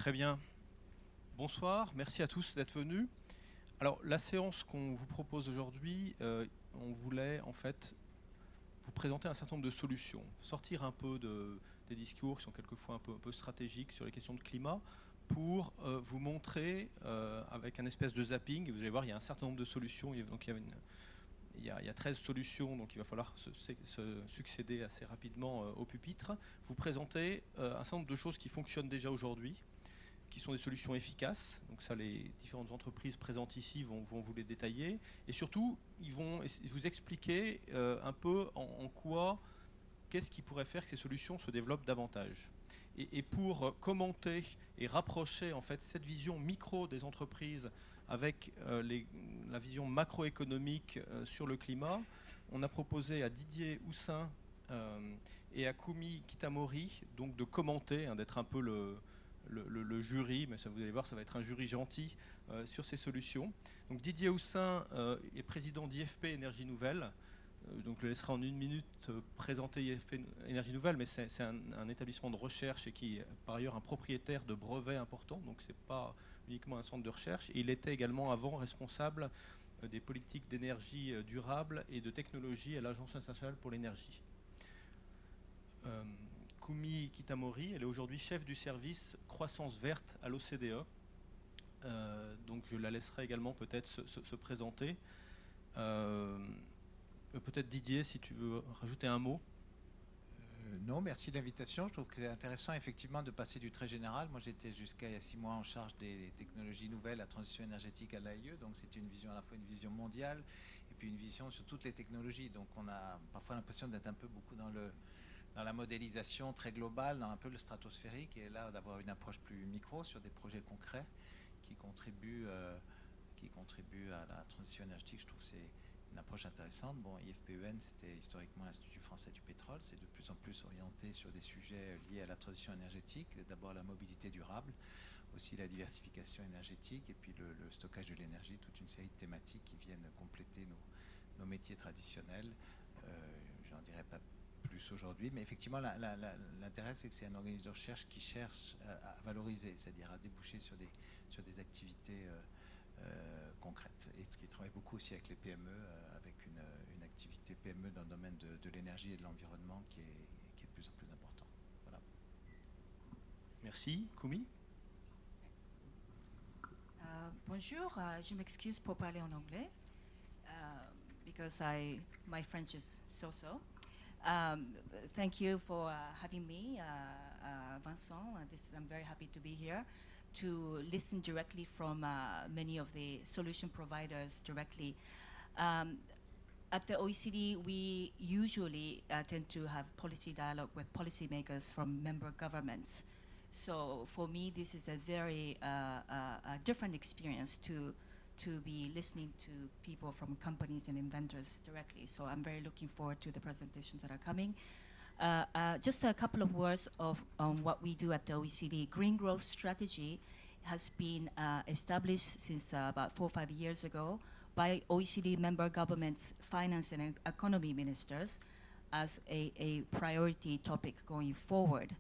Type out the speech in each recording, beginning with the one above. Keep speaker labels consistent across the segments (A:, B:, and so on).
A: Très bien. Bonsoir, merci à tous d'être venus. Alors, la séance qu'on vous propose aujourd'hui, on voulait en fait vous présenter un certain nombre de solutions, sortir un peu des discours qui sont quelquefois un peu stratégiques sur les questions de climat, pour vous montrer, avec un espèce de zapping, vous allez voir, il y a un certain nombre de solutions, donc il y a 13 solutions, donc il va falloir se succéder assez rapidement au pupitre. Vous présenter un certain nombre de choses qui fonctionnent déjà aujourd'hui, qui sont des solutions efficaces. Donc ça, les différentes entreprises présentes ici vont vous les détailler. Et surtout, ils vont vous expliquer un peu en quoi, qu'est-ce qui pourrait faire que ces solutions se développent davantage. Et pour commenter et rapprocher en fait cette vision micro des entreprises avec la vision macroéconomique sur le climat, on a proposé à Didier Houssin et à Kumi Kitamori donc de commenter, d'être un peu le jury, mais ça, vous allez voir, ça va être un jury gentil sur ces solutions. Donc Didier Houssin est président d'IFP Énergie Nouvelle. Donc je le laisserai en une minute présenter IFP Énergie Nouvelle, mais c'est un établissement de recherche et qui est par ailleurs un propriétaire de brevets importants, donc ce n'est pas uniquement un centre de recherche. Et il était également avant responsable des politiques d'énergie durable et de technologie à l'Agence internationale pour l'énergie. Kumi Kitamori, elle est aujourd'hui chef du service croissance verte à l'OCDE. Donc je la laisserai également peut-être se présenter. Peut-être Didier, si tu veux rajouter un mot.
B: Non, merci de l'invitation. Je trouve que c'est intéressant effectivement de passer du très général. Moi, j'étais jusqu'à il y a 6 mois en charge des technologies nouvelles, la transition énergétique à l'AIE. Donc, c'était une vision à la fois une vision mondiale et puis une vision sur toutes les technologies. Donc, on a parfois l'impression d'être un peu beaucoup dans la modélisation très globale, dans un peu le stratosphérique, et là d'avoir une approche plus micro sur des projets concrets qui contribuent à la transition énergétique. Je trouve que c'est une approche intéressante. Bon, IFPEN, c'était historiquement l'Institut français du pétrole. C'est de plus en plus orienté sur des sujets liés à la transition énergétique. D'abord la mobilité durable, aussi la diversification énergétique, et puis le stockage de l'énergie, toute une série de thématiques qui viennent compléter nos métiers traditionnels. J'en dirais pas plus aujourd'hui, mais effectivement l'intérêt, c'est que c'est un organisme de recherche qui cherche à valoriser, c'est-à-dire à déboucher sur des activités concrètes, et qui travaille beaucoup aussi avec les PME, avec une activité PME dans le domaine de l'énergie et de l'environnement qui est de plus en plus important. Voilà.
A: Merci. Kumi.
C: Bonjour, je m'excuse pour parler en anglais because my French is so-so. Thank you for having me, Vincent. I'm very happy to be here to listen directly from many of the solution providers directly. At the OECD, we usually tend to have policy dialogue with policymakers from member governments. So for me, this is a very different experience to be listening to people from companies and inventors directly. So I'm very looking forward to the presentations that are coming. Just a couple of words on what we do at the OECD. Green Growth Strategy has been established since about 4 or 5 years ago by OECD member governments, finance and economy ministers as a priority topic going forward.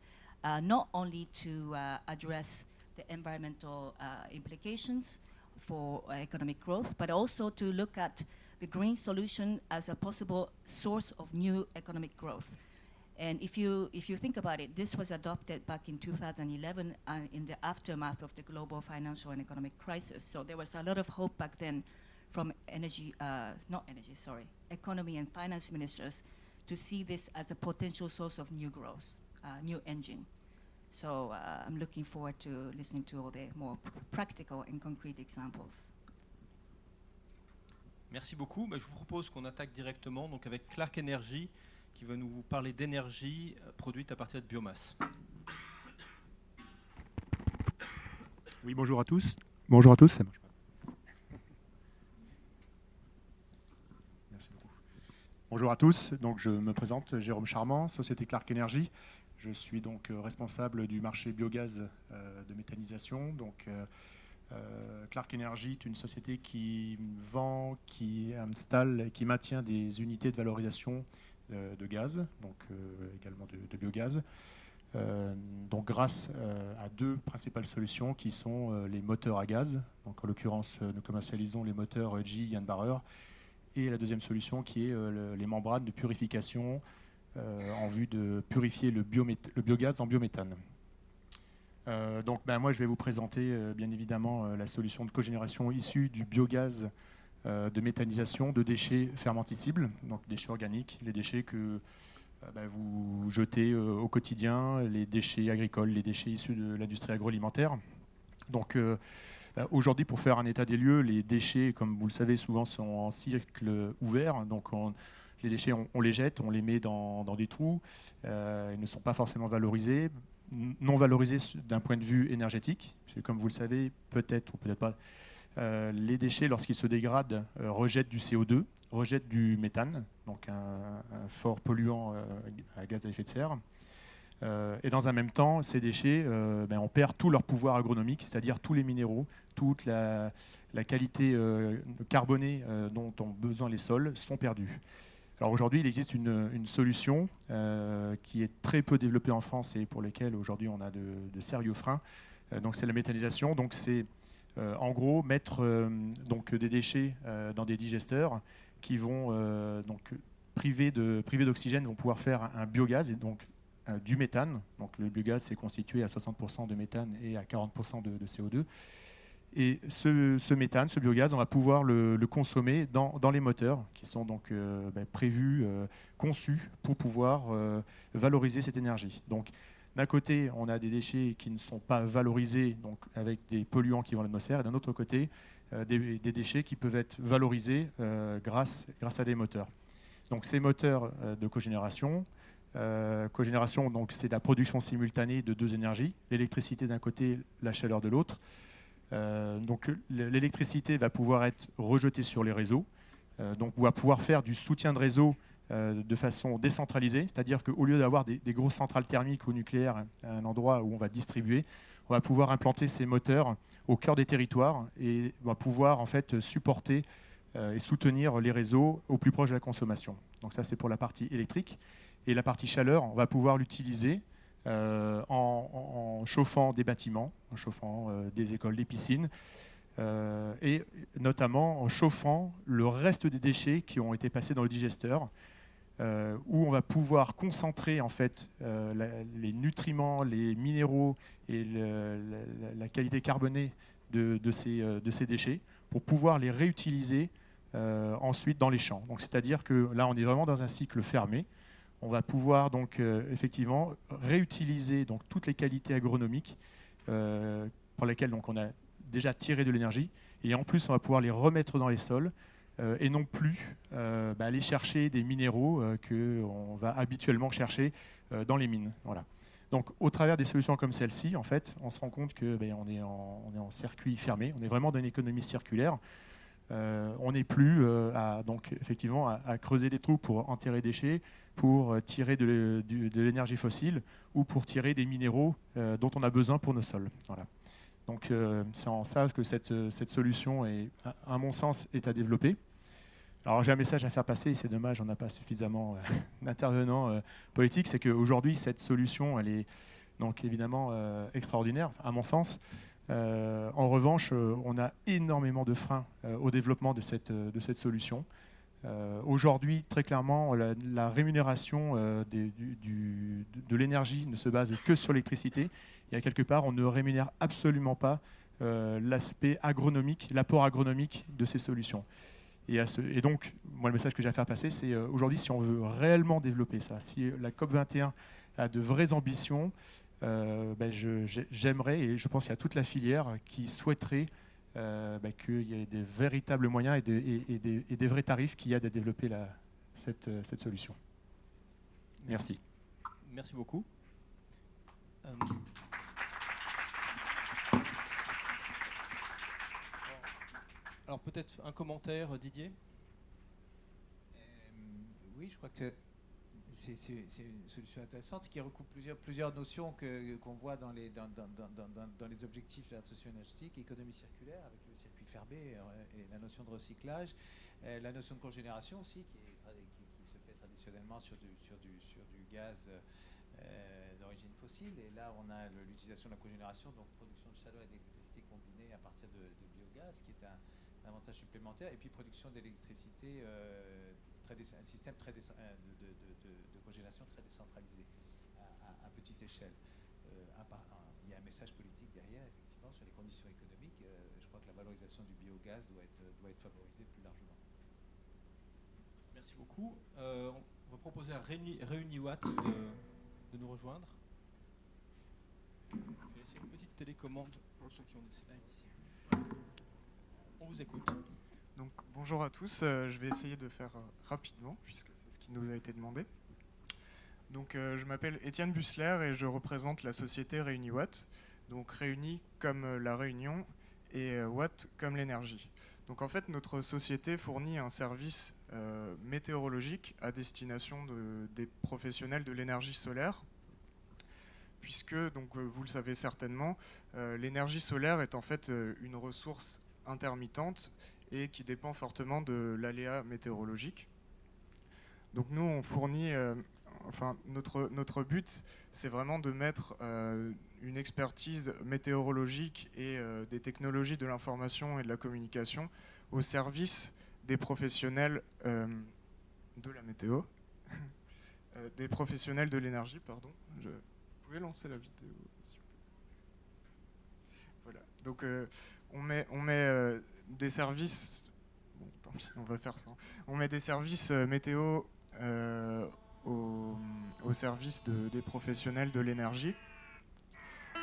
C: Not only to address the environmental implications for economic growth, but also to look at the green solution as a possible source of new economic growth. And if you think about it, this was adopted back in 2011 in the aftermath of the global financial and economic crisis. So there was a lot of hope back then from economy and finance ministers to see this as a potential source of new growth, new engine. So I'm looking forward to listening to all the more practical and concrete examples.
A: Merci beaucoup. Je vous propose qu'on attaque directement donc avec Clark Energy qui va nous parler d'énergie produite à partir de biomasse.
D: Oui, bonjour à tous. Bonjour à tous. Ça marche pas. Merci beaucoup. Bonjour à tous. Donc, je me présente, Jérôme Charmant, Société Clark Energy. Je suis donc responsable du marché biogaz de méthanisation. Donc, Clark Energy est une société qui vend, qui installe et qui maintient des unités de valorisation de gaz, donc également de biogaz. donc grâce à deux principales solutions qui sont les moteurs à gaz. Donc en l'occurrence, nous commercialisons les moteurs GE Jan Barer, et la deuxième solution qui est les membranes de purification en vue de purifier le biogaz en biométhane. Donc moi je vais vous présenter bien évidemment la solution de cogénération issue du biogaz de méthanisation de déchets fermentescibles, donc déchets organiques, les déchets que vous jetez au quotidien, les déchets agricoles, les déchets issus de l'industrie agroalimentaire. Donc aujourd'hui, pour faire un état des lieux, les déchets, comme vous le savez, souvent sont en cycle ouvert. Donc les déchets, on les jette, on les met dans des trous. Ils ne sont pas forcément valorisés. Non valorisés d'un point de vue énergétique. Parce que comme vous le savez, peut-être ou peut-être pas, les déchets, lorsqu'ils se dégradent, rejettent du CO2, rejettent du méthane, donc un fort polluant à gaz à effet de serre. Et dans un même temps, ces déchets, on perd tout leur pouvoir agronomique, c'est-à-dire tous les minéraux, toute la qualité carbonée dont ont besoin les sols sont perdus. Alors aujourd'hui, il existe une solution qui est très peu développée en France et pour laquelle aujourd'hui on a de sérieux freins. Donc c'est la méthanisation. Donc c'est en gros mettre donc des déchets dans des digesteurs qui vont donc privés d'oxygène, vont pouvoir faire un biogaz et donc du méthane. Donc le biogaz c'est constitué à 60% de méthane et à 40% de CO2. Et ce méthane, ce biogaz, on va pouvoir le consommer dans les moteurs qui sont donc prévus, conçus pour pouvoir valoriser cette énergie. Donc d'un côté, on a des déchets qui ne sont pas valorisés, donc avec des polluants qui vont dans l'atmosphère, et d'un autre côté, des déchets qui peuvent être valorisés grâce à des moteurs. Donc ces moteurs de cogénération, donc c'est la production simultanée de deux énergies, l'électricité d'un côté, la chaleur de l'autre. Donc l'électricité va pouvoir être rejetée sur les réseaux, donc on va pouvoir faire du soutien de réseau de façon décentralisée, c'est-à-dire qu'au lieu d'avoir des grosses centrales thermiques ou nucléaires à un endroit où on va distribuer, on va pouvoir implanter ces moteurs au cœur des territoires et on va pouvoir en fait supporter et soutenir les réseaux au plus proche de la consommation. Donc ça c'est pour la partie électrique. Et la partie chaleur, on va pouvoir l'utiliser en chauffant des bâtiments, en chauffant des écoles, des piscines, et notamment en chauffant le reste des déchets qui ont été passés dans le digesteur, où on va pouvoir concentrer en fait les nutriments, les minéraux et la qualité carbonée de ces déchets pour pouvoir les réutiliser ensuite dans les champs. Donc c'est-à-dire que là on est vraiment dans un cycle fermé. On va pouvoir donc effectivement réutiliser donc toutes les qualités agronomiques pour lesquelles donc on a déjà tiré de l'énergie, et en plus on va pouvoir les remettre dans les sols et non plus aller chercher des minéraux qu'on va habituellement chercher dans les mines. Voilà. Donc au travers des solutions comme celle-ci, en fait, on se rend compte que on est en circuit fermé, on est vraiment dans une économie circulaire. On n'est plus donc effectivement à creuser des trous pour enterrer des déchets, pour tirer de l'énergie fossile ou pour tirer des minéraux dont on a besoin pour nos sols. Voilà. Donc c'est en ça que cette solution, à mon sens, est à développer. Alors j'ai un message à faire passer, et c'est dommage, on n'a pas suffisamment d'intervenants politiques, c'est qu'aujourd'hui cette solution, elle est donc évidemment extraordinaire, à mon sens. En revanche, on a énormément de freins au développement de cette solution. Aujourd'hui, très clairement, la rémunération de l'énergie ne se base que sur l'électricité. Et à quelque part, on ne rémunère absolument pas l'aspect agronomique, l'apport agronomique de ces solutions. Et donc, moi, le message que j'ai à faire passer, c'est aujourd'hui, si on veut réellement développer ça, si la COP21 a de vraies ambitions, j'aimerais, et je pense qu'il y a toute la filière qui souhaiterait qu'il y ait des véritables moyens et des vrais tarifs qui aident à développer cette solution. Merci.
A: Merci beaucoup. Alors peut-être un commentaire, Didier.
B: Oui, je crois que c'est une solution intéressante qui recoupe plusieurs notions qu'on voit dans les objectifs de la transition énergétique, économie circulaire avec le circuit fermé et la notion de recyclage, la notion de cogénération aussi qui se fait traditionnellement sur du gaz d'origine fossile. Et là, on a l'utilisation de la cogénération, donc production de chaleur et d'électricité combinée à partir de biogaz, qui est un avantage supplémentaire. Et puis production d'électricité, un système de cogénération très décentralisé à petite échelle. Il y a un message politique derrière, effectivement, sur les conditions économiques. Je crois que la valorisation du biogaz doit être favorisée plus largement.
A: Merci beaucoup. On va proposer à Réuniwatt de nous rejoindre. Je vais laisser une petite télécommande pour ceux qui ont des slides ici. On vous écoute.
E: Donc, bonjour à tous, je vais essayer de faire rapidement, puisque c'est ce qui nous a été demandé. Donc, je m'appelle Étienne Bussler et je représente la société Réuniwatt. Donc, Réuni comme la réunion et Watt comme l'énergie. Donc, en fait, notre société fournit un service météorologique à destination des professionnels de l'énergie solaire, puisque, donc, vous le savez certainement, l'énergie solaire est en fait une ressource intermittente et qui dépend fortement de l'aléa météorologique. Donc nous, on fournit, notre but, c'est vraiment de mettre une expertise météorologique et des technologies de l'information et de la communication au service des professionnels de la météo, des professionnels de l'énergie, pardon. Vous pouvez lancer la vidéo, s'il vous plaît. Voilà. Donc on met des services. Bon, tant pis, on va faire ça. On met des services météo au service des professionnels de l'énergie.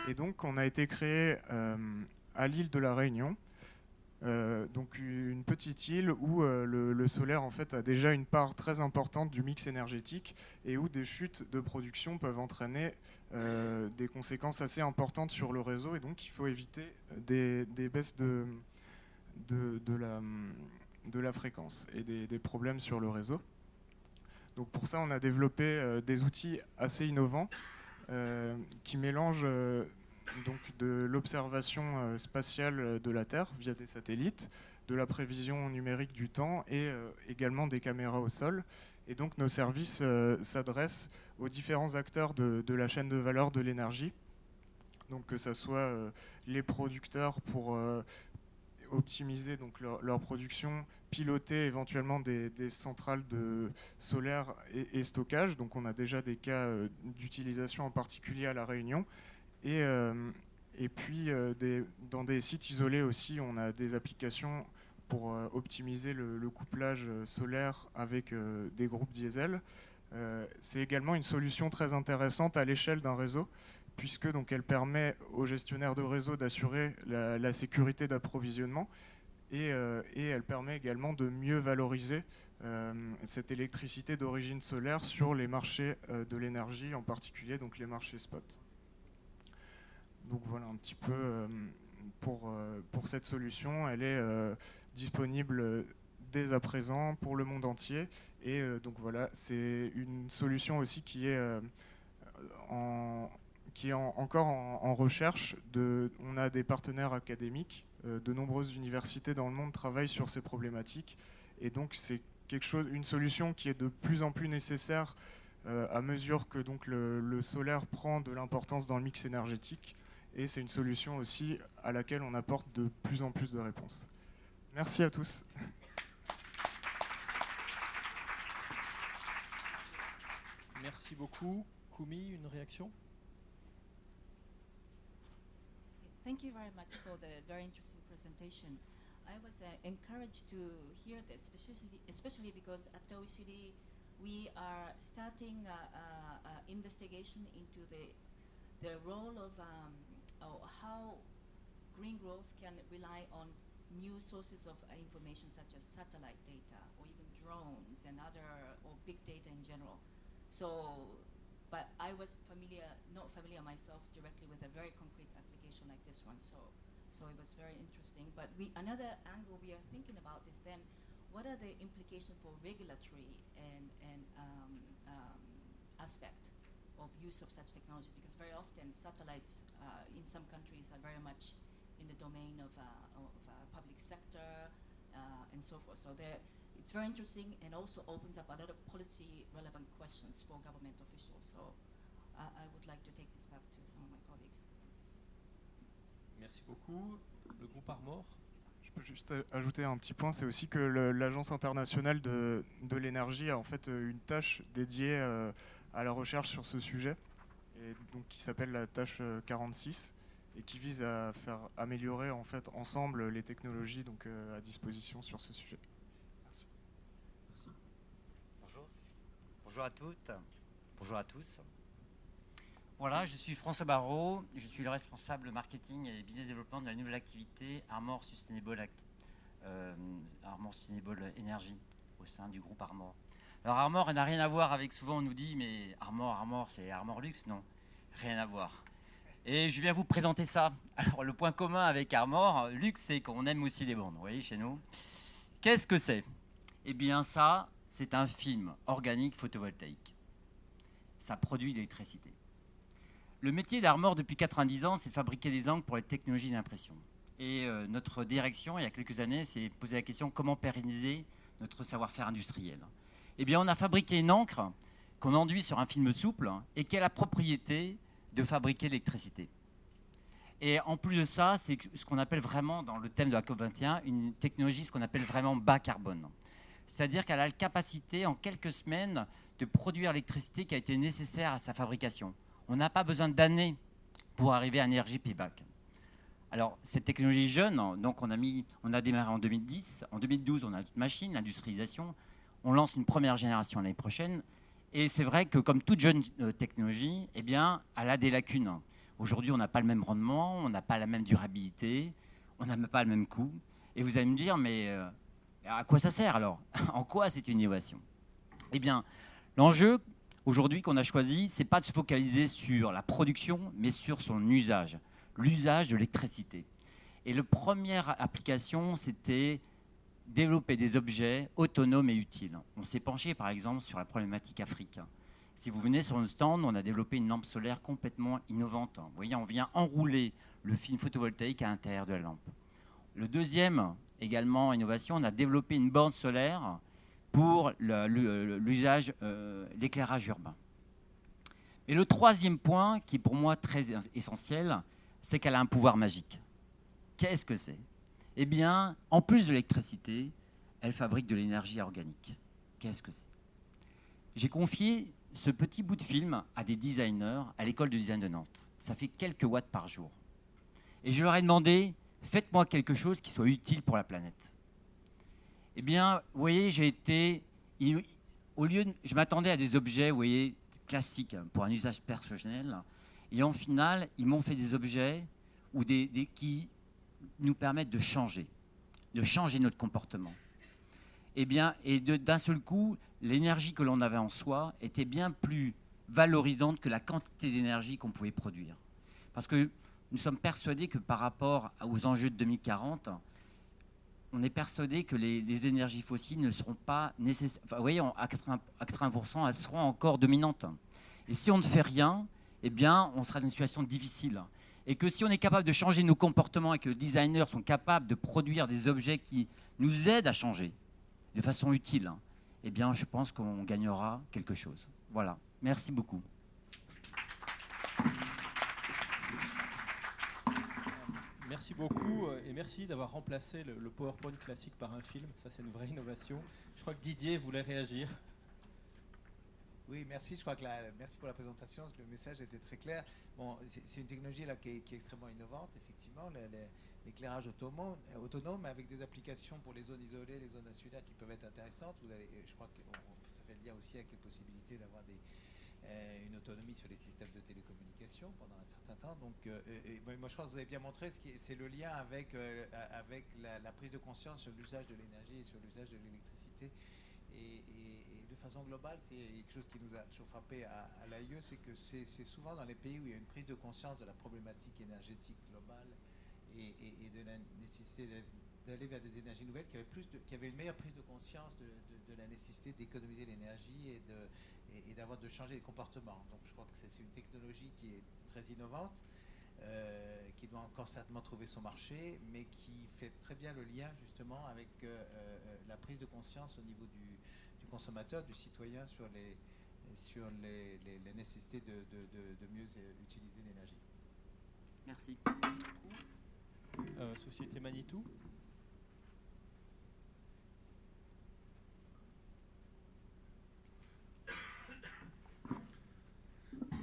E: Et donc, on a été créé à l'île de la Réunion, donc une petite île où le solaire en fait a déjà une part très importante du mix énergétique et où des chutes de production peuvent entraîner des conséquences assez importantes sur le réseau, et donc il faut éviter des baisses de la fréquence et des problèmes sur le réseau. Donc pour ça, on a développé des outils assez innovants qui mélangent donc de l'observation spatiale de la Terre via des satellites, de la prévision numérique du temps et également des caméras au sol. Et donc nos services s'adressent aux différents acteurs de la chaîne de valeur de l'énergie, donc que ce soit les producteurs pour optimiser donc leur production, piloter éventuellement des centrales solaires et stockage. Donc on a déjà des cas d'utilisation en particulier à La Réunion. Et puis dans des sites isolés aussi, on a des applications pour optimiser le couplage solaire avec des groupes diesel. C'est également une solution très intéressante à l'échelle d'un réseau, puisque donc elle permet aux gestionnaires de réseau d'assurer la sécurité d'approvisionnement et elle permet également de mieux valoriser cette électricité d'origine solaire sur les marchés de l'énergie, en particulier donc les marchés spot. Donc voilà un petit peu pour cette solution. Elle est disponible dès à présent pour le monde entier, et donc voilà, c'est une solution aussi qui est encore en recherche. On a des partenaires académiques, de nombreuses universités dans le monde travaillent sur ces problématiques, et donc c'est une solution qui est de plus en plus nécessaire à mesure que donc le solaire prend de l'importance dans le mix énergétique, et c'est une solution aussi à laquelle on apporte de plus en plus de réponses. Merci à tous.
A: Merci beaucoup. Koumi, une réaction?
C: Yes, thank you very much for the very interesting presentation. I was encouraged to hear this, especially because at the OECD we are starting investigation into the role of how green growth can rely on new sources of information such as satellite data or even drones and or big data in general. So, but I was not familiar myself directly with a very concrete application like this one. So it was very interesting. But another angle we are thinking about is then, what are the implications for regulatory and aspect of use of such technology? Because very often satellites in some countries are very much in the domain of public sector and so forth. So it's very interesting and also opens up a lot of policy relevant questions for government officials. So I would like to take this back to some of my colleagues.
A: Merci beaucoup. Le groupe Armor.
E: Je peux juste ajouter un petit point, c'est aussi que l'Agence internationale de l'énergie a en fait une tâche dédiée à la recherche sur ce sujet, et donc qui s'appelle la tâche 46, et qui vise à faire améliorer en fait ensemble les technologies donc, à disposition sur ce sujet. Merci.
A: Merci.
F: Bonjour. Bonjour à toutes. Bonjour à tous. Voilà, je suis François Barrault, je suis le responsable marketing et business développement de la nouvelle activité Armor Sustainable Energy au sein du groupe Armor. Alors Armor, elle n'a rien à voir avec, souvent on nous dit, mais Armor, c'est Armor Luxe, non, rien à voir. Et je viens vous présenter ça. Alors le point commun avec Armor Luxe, c'est qu'on aime aussi les bornes, vous voyez, chez nous. Qu'est-ce que c'est? Eh bien ça, c'est un film organique photovoltaïque. Ça produit de l'électricité. Le métier d'Armor depuis 90 ans, c'est de fabriquer des encres pour les technologies d'impression. Et notre direction, il y a quelques années, s'est posé la question comment pérenniser notre savoir-faire industriel. Eh bien, on a fabriqué une encre qu'on enduit sur un film souple et qui a la propriété de fabriquer l'électricité. Et en plus de ça, c'est ce qu'on appelle vraiment, dans le thème de la COP21, une technologie, ce qu'on appelle vraiment bas carbone. C'est-à-dire qu'elle a la capacité, en quelques semaines, de produire l'électricité qui a été nécessaire à sa fabrication. On n'a pas besoin d'années pour arriver à énergie payback. Alors, cette technologie jeune, donc on a démarré en 2010. En 2012, on a toute machine, l'industrialisation. On lance une première génération l'année prochaine. Et c'est vrai que comme toute jeune technologie, eh bien, elle a des lacunes. Aujourd'hui, on n'a pas le même rendement, on n'a pas la même durabilité, on n'a même pas le même coût. Et vous allez me dire, mais à quoi ça sert alors? En quoi c'est une innovation? Eh bien, l'enjeu aujourd'hui qu'on a choisi, c'est pas de se focaliser sur la production, mais sur son usage, l'usage de l'électricité. Et la première application, c'était développer des objets autonomes et utiles. On s'est penché par exemple sur la problématique Afrique. Si vous venez sur un stand, on a développé une lampe solaire complètement innovante. Vous voyez, on vient enrouler le film photovoltaïque à l'intérieur de la lampe. Le deuxième, également innovation, on a développé une borne solaire pour l'usage, l'éclairage urbain. Et le troisième point, qui est pour moi très essentiel, c'est qu'elle a un pouvoir magique. Qu'est-ce que c'est? Eh bien, en plus de l'électricité, elle fabrique de l'énergie organique. Qu'est-ce que c'est? J'ai confié ce petit bout de film à des designers à l'école de design de Nantes. Ça fait quelques watts par jour. Et je leur ai demandé, faites-moi quelque chose qui soit utile pour la planète. Eh bien, vous voyez, je m'attendais à des objets, vous voyez, classiques pour un usage personnel. Et en final, ils m'ont fait des objets qui nous permettent de changer notre comportement. Eh bien, et d'un seul coup, l'énergie que l'on avait en soi était bien plus valorisante que la quantité d'énergie qu'on pouvait produire. Parce que nous sommes persuadés que par rapport aux enjeux de 2040, on est persuadé que les énergies fossiles ne seront pas nécessaires. Enfin, vous voyez, à 80%, elles seront encore dominantes. Et si on ne fait rien, eh bien, on sera dans une situation difficile. Et que si on est capable de changer nos comportements et que les designers sont capables de produire des objets qui nous aident à changer de façon utile, eh bien, je pense qu'on gagnera quelque chose. Voilà. Merci beaucoup.
A: Merci beaucoup et merci d'avoir remplacé le PowerPoint classique par un film. Ça, c'est une vraie innovation. Je crois que Didier voulait réagir.
B: Oui, merci. Je crois que merci pour la présentation. Le message était très clair. Bon, c'est une technologie là qui est extrêmement innovante, effectivement. L'éclairage autonome avec des applications pour les zones isolées, les zones insulaires qui peuvent être intéressantes. Je crois que ça fait le lien aussi avec les possibilités d'avoir une autonomie sur les systèmes de télécommunication pendant un certain temps. Donc, moi, je crois que vous avez bien montré, c'est le lien avec la prise de conscience sur l'usage de l'énergie et sur l'usage de l'électricité. Et de façon globale, c'est quelque chose qui nous a toujours frappé à l'AIE, c'est que c'est souvent dans les pays où il y a une prise de conscience de la problématique énergétique globale et de la nécessité d'aller vers des énergies nouvelles, qui avaient une meilleure prise de conscience de la nécessité d'économiser l'énergie et de changer les comportements. Donc je crois que c'est une technologie qui est très innovante, qui doit encore certainement trouver son marché, mais qui fait très bien le lien justement avec la prise de conscience au niveau du consommateur, du citoyen sur et sur les nécessités de mieux utiliser l'énergie.
F: Merci.
A: Société Manitou.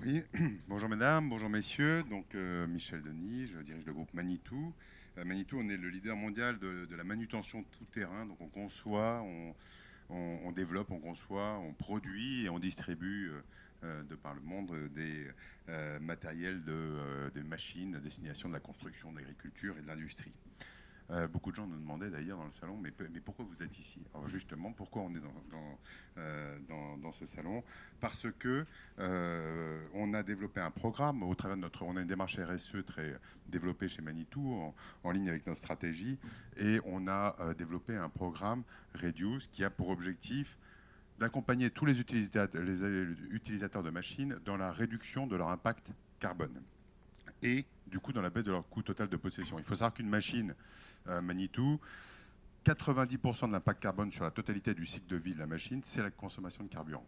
G: Oui, bonjour mesdames, bonjour messieurs. Donc Michel Denis, je dirige le groupe Manitou. Manitou, on est le leader mondial de la manutention tout terrain. Donc on conçoit, on développe, on conçoit, on produit et on distribue de par le monde des matériels des machines à destination de la construction, de l'agriculture et de l'industrie. Beaucoup de gens nous demandaient d'ailleurs dans le salon, mais pourquoi vous êtes ici? Alors justement, pourquoi on est dans ce salon? Parce que on a développé un programme au travers de on a une démarche RSE très développée chez Manitou, en ligne avec notre stratégie, et on a développé un programme Reduce qui a pour objectif d'accompagner tous les utilisateurs de machines dans la réduction de leur impact carbone et du coup dans la baisse de leur coût total de possession. Il faut savoir qu'une machine Manitou, 90% de l'impact carbone sur la totalité du cycle de vie de la machine, c'est la consommation de carburant.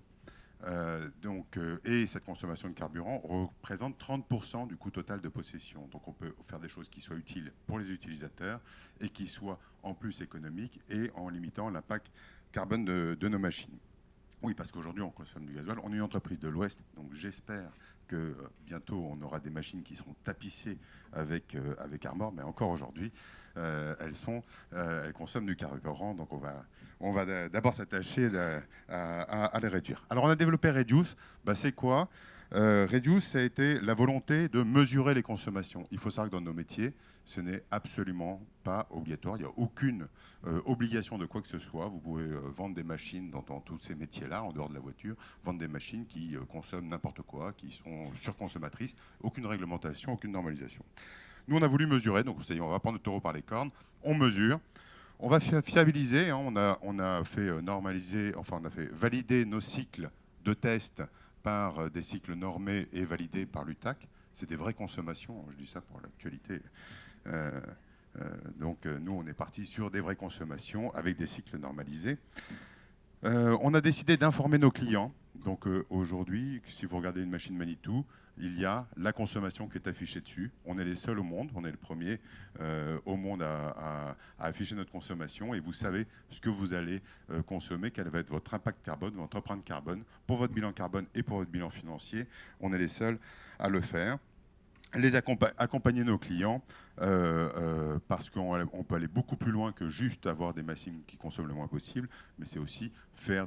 G: Et cette consommation de carburant représente 30% du coût total de possession. Donc on peut faire des choses qui soient utiles pour les utilisateurs et qui soient en plus économiques et en limitant l'impact carbone de nos machines. Oui, parce qu'aujourd'hui, on consomme du gasoil. On est une entreprise de l'Ouest, donc j'espère que bientôt, on aura des machines qui seront tapissées avec Armor, mais encore aujourd'hui, elles consomment du carburant, donc on va d'abord s'attacher à les réduire. Alors, on a développé Reduce. C'est quoi Reduce, ça a été la volonté de mesurer les consommations. Il faut savoir que dans nos métiers, ce n'est absolument pas obligatoire. Il n'y a aucune obligation de quoi que ce soit. Vous pouvez vendre des machines dans tous ces métiers-là, en dehors de la voiture, vendre des machines qui consomment n'importe quoi, qui sont surconsommatrices. Aucune réglementation, aucune normalisation. Nous, on a voulu mesurer, donc on va prendre le taureau par les cornes. On mesure. On va fiabiliser. Hein, on a fait normaliser, enfin on a fait valider nos cycles de tests par des cycles normés et validés par l'UTAC. C'est des vraies consommations, je dis ça pour l'actualité. Donc nous, on est parti sur des vraies consommations avec des cycles normalisés. On a décidé d'informer nos clients. Donc aujourd'hui, si vous regardez une machine Manitou, il y a la consommation qui est affichée dessus. On est les seuls au monde, on est le premier au monde à afficher notre consommation et vous savez ce que vous allez consommer, quel va être votre impact carbone, votre empreinte carbone pour votre bilan carbone et pour votre bilan financier. On est les seuls à le faire. Accompagner nos clients parce qu'on peut aller beaucoup plus loin que juste avoir des machines qui consomment le moins possible, mais c'est aussi faire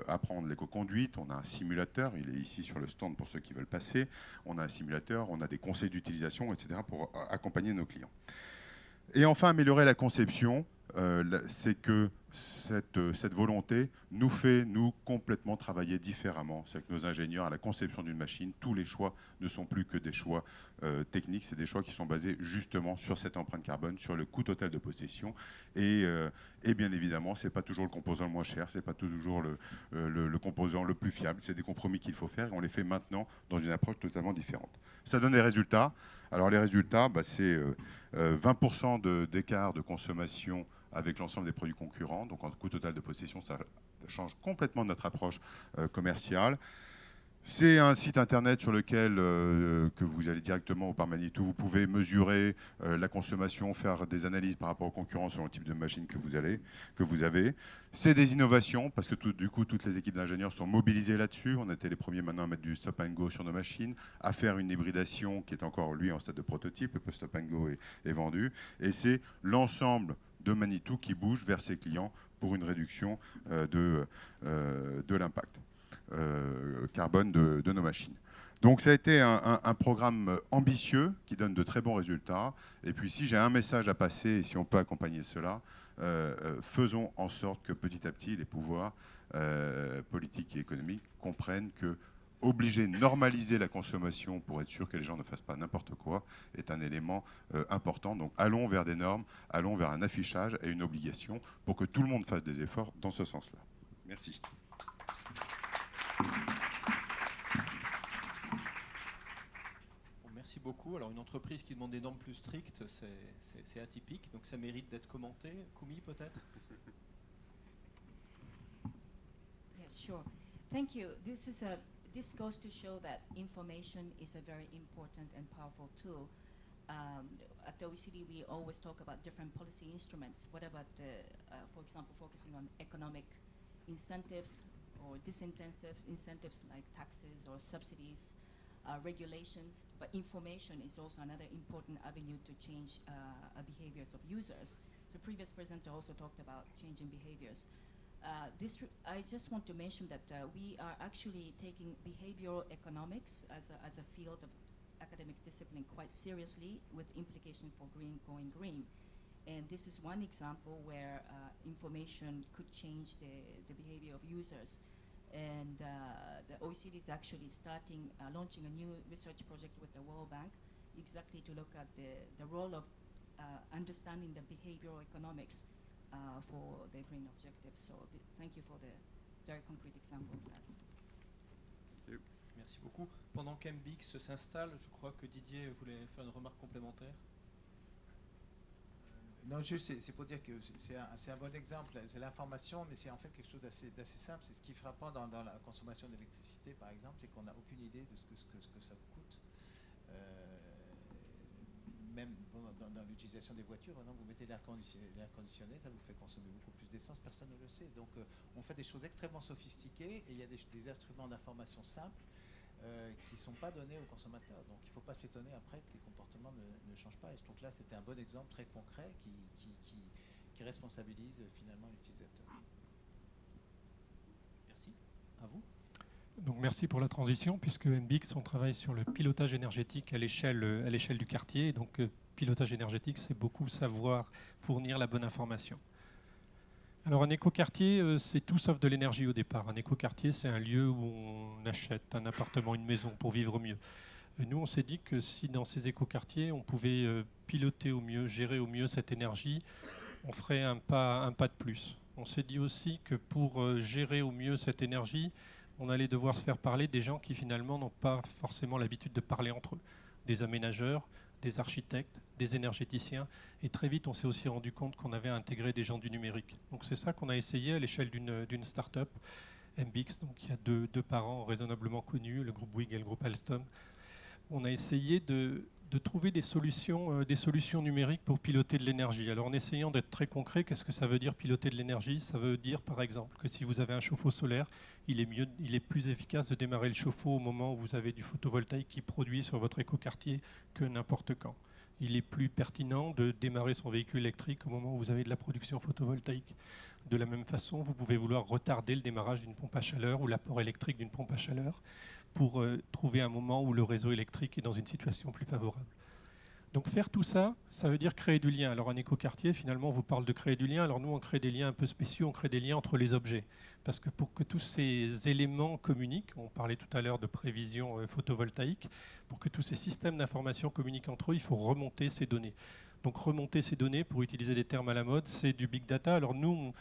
G: apprendre l'éco-conduite. On a un simulateur, il est ici sur le stand pour ceux qui veulent passer. On a un simulateur, on a des conseils d'utilisation, etc. pour accompagner nos clients. Et enfin, améliorer la conception, c'est que cette volonté nous fait, nous, complètement travailler différemment. C'est que nos ingénieurs, à la conception d'une machine, tous les choix ne sont plus que des choix techniques, c'est des choix qui sont basés justement sur cette empreinte carbone, sur le coût total de possession. Et bien évidemment, ce n'est pas toujours le composant le moins cher, ce n'est pas toujours le composant le plus fiable. C'est des compromis qu'il faut faire et on les fait maintenant dans une approche totalement différente. Ça donne des résultats. Alors les résultats, c'est 20% d'écart de consommation avec l'ensemble des produits concurrents. Donc en coût total de possession, ça change complètement notre approche commerciale. C'est un site internet sur lequel que vous allez directement au Parc Manitou. Vous pouvez mesurer la consommation, faire des analyses par rapport aux concurrents sur le type de machine que vous avez. C'est des innovations parce que du coup toutes les équipes d'ingénieurs sont mobilisées là-dessus. On a été les premiers maintenant à mettre du stop and go sur nos machines, à faire une hybridation qui est encore lui en stade de prototype. Le stop and go est vendu et c'est l'ensemble de Manitou qui bouge vers ses clients pour une réduction de l'impact carbone de nos machines. Donc ça a été un programme ambitieux qui donne de très bons résultats. Et puis si j'ai un message à passer, et si on peut accompagner cela, faisons en sorte que petit à petit les pouvoirs politiques et économiques comprennent que obliger, normaliser la consommation pour être sûr que les gens ne fassent pas n'importe quoi est un élément important. Donc allons vers des normes, allons vers un affichage et une obligation pour que tout le monde fasse des efforts dans ce sens-là. Merci.
A: Bon, merci beaucoup. Alors une entreprise qui demande des normes plus strictes, c'est atypique, donc ça mérite d'être commenté. Koumi peut-être?
C: Yeah, sure. Thank you. This goes to show that information is a very important and powerful tool. At the OECD, we always talk about different policy instruments. What about, for example, focusing on economic incentives or incentives like taxes or subsidies, regulations? But information is also another important avenue to change behaviors of users. The previous presenter also talked about changing behaviors. I just want to mention that we are actually taking behavioral economics as a field of academic discipline quite seriously, with implication for going green. And this is one example where information could change the behavior of users. And the OECD is actually launching a new research project with the World Bank, exactly to look at the role of understanding the behavioral economics for the green objectives. So thank you for the very concrete example of that.
A: Merci beaucoup. Pendant qu'MBX s'installe, je crois que Didier voulait faire une remarque complémentaire.
B: Non, juste, c'est pour dire que c'est un bon exemple. C'est l'information, mais c'est en fait quelque chose d'assez simple. C'est ce qui est frappant dans la consommation d'électricité, par exemple, c'est qu'on n'a aucune idée de ce que ça coûte. Même dans l'utilisation des voitures, non, vous mettez l'air conditionné, ça vous fait consommer beaucoup plus d'essence, personne ne le sait. Donc on fait des choses extrêmement sophistiquées et il y a des instruments d'information simples qui ne sont pas donnés aux consommateurs. Donc il ne faut pas s'étonner après que les comportements ne changent pas. Et je trouve que là, c'était un bon exemple très concret qui responsabilise finalement l'utilisateur.
A: Merci. À vous.
H: Donc merci pour la transition, puisque MBX, on travaille sur le pilotage énergétique à l'échelle du quartier. Donc pilotage énergétique, c'est beaucoup savoir fournir la bonne information. Alors un écoquartier, c'est tout sauf de l'énergie au départ. Un écoquartier, c'est un lieu où on achète un appartement, une maison pour vivre mieux. Nous, on s'est dit que si dans ces écoquartiers, on pouvait piloter au mieux, gérer au mieux cette énergie, on ferait un pas de plus. On s'est dit aussi que pour gérer au mieux cette énergie, on allait devoir se faire parler des gens qui finalement n'ont pas forcément l'habitude de parler entre eux. Des aménageurs, des architectes, des énergéticiens. Et très vite, on s'est aussi rendu compte qu'on avait intégré des gens du numérique. Donc c'est ça qu'on a essayé à l'échelle d'une start-up, MBX. Donc il y a deux parents raisonnablement connus, le groupe Bouygues et le groupe Alstom. On a essayé de trouver des solutions numériques pour piloter de l'énergie. Alors en essayant d'être très concret, qu'est-ce que ça veut dire piloter de l'énergie? Ça veut dire par exemple que si vous avez un chauffe-eau solaire, il est plus efficace de démarrer le chauffe-eau au moment où vous avez du photovoltaïque qui produit sur votre écoquartier que n'importe quand. Il est plus pertinent de démarrer son véhicule électrique au moment où vous avez de la production photovoltaïque. De la même façon, vous pouvez vouloir retarder le démarrage d'une pompe à chaleur ou l'apport électrique d'une pompe à chaleur pour trouver un moment où le réseau électrique est dans une situation plus favorable. Donc faire tout ça, ça veut dire créer du lien. Alors un écoquartier, finalement, on vous parle de créer du lien. Alors nous, on crée des liens un peu spéciaux, on crée des liens entre les objets. Parce que pour que tous ces éléments communiquent, on parlait tout à l'heure de prévision photovoltaïque, pour que tous ces systèmes d'information communiquent entre eux, il faut remonter ces données. Donc remonter ces données, pour utiliser des termes à la mode, c'est du big data. Alors nous,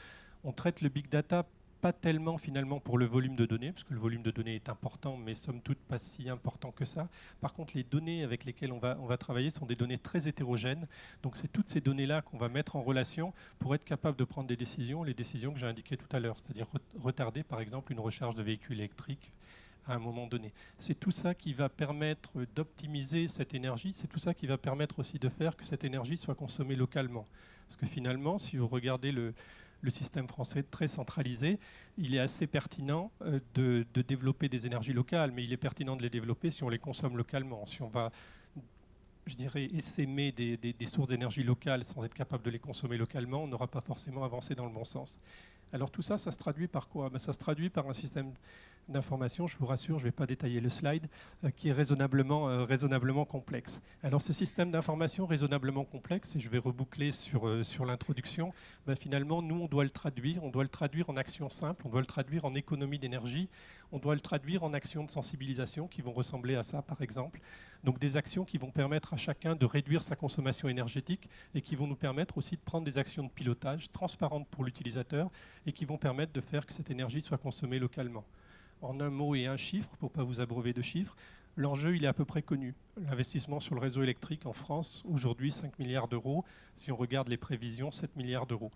H: on traite le big data pas tellement finalement pour le volume de données, parce que le volume de données est important, mais somme toute pas si important que ça. Par contre, les données avec lesquelles on va travailler sont des données très hétérogènes. Donc c'est toutes ces données-là qu'on va mettre en relation pour être capable de prendre des décisions, les décisions que j'ai indiquées tout à l'heure, c'est-à-dire retarder par exemple une recharge de véhicule électrique à un moment donné. C'est tout ça qui va permettre d'optimiser cette énergie, c'est tout ça qui va permettre aussi de faire que cette énergie soit consommée localement. Parce que finalement, si vous regardez le système français très centralisé, il est assez pertinent de développer des énergies locales, mais il est pertinent de les développer si on les consomme localement. Si on va, je dirais, essaimer des sources d'énergie locales sans être capable de les consommer localement, on n'aura pas forcément avancé dans le bon sens. Alors tout ça, ça se traduit par quoi? Ça se traduit par un système d'information, je vous rassure, je ne vais pas détailler le slide, qui est raisonnablement complexe. Alors ce système d'information raisonnablement complexe, et je vais reboucler sur l'introduction, finalement, nous, on doit le traduire en actions simples, on doit le traduire en économie d'énergie, on doit le traduire en actions de sensibilisation qui vont ressembler à ça, par exemple. Donc des actions qui vont permettre à chacun de réduire sa consommation énergétique et qui vont nous permettre aussi de prendre des actions de pilotage transparentes pour l'utilisateur et qui vont permettre de faire que cette énergie soit consommée localement. En un mot et un chiffre, pour ne pas vous abreuver de chiffres, l'enjeu il est à peu près connu. L'investissement sur le réseau électrique en France, aujourd'hui 5 milliards d'euros. Si on regarde les prévisions, 7 milliards d'euros.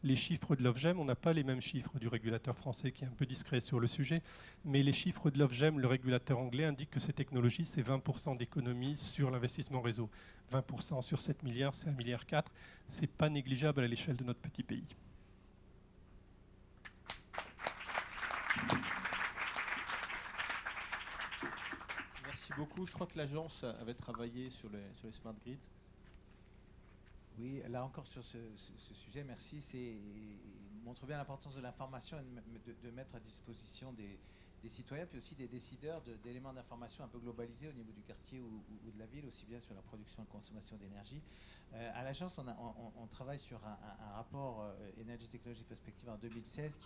H: Les chiffres de l'OFGEM, on n'a pas les mêmes chiffres du régulateur français qui est un peu discret sur le sujet, mais les chiffres de l'OFGEM, le régulateur anglais, indiquent que ces technologies, c'est 20% d'économie sur l'investissement réseau. 20% sur 7 milliards, c'est 1,4 milliard. Ce n'est pas négligeable à l'échelle de notre petit pays.
A: Merci beaucoup. Je crois que l'agence avait travaillé sur les smart grids.
B: Oui, là encore sur ce sujet, merci. C'est montre bien l'importance de l'information et de mettre à disposition des citoyens, puis aussi des décideurs d'éléments d'information un peu globalisés au niveau du quartier ou de la ville, aussi bien sur la production et la consommation d'énergie. À l'agence, on travaille sur un rapport Énergie Technologie Perspective en 2016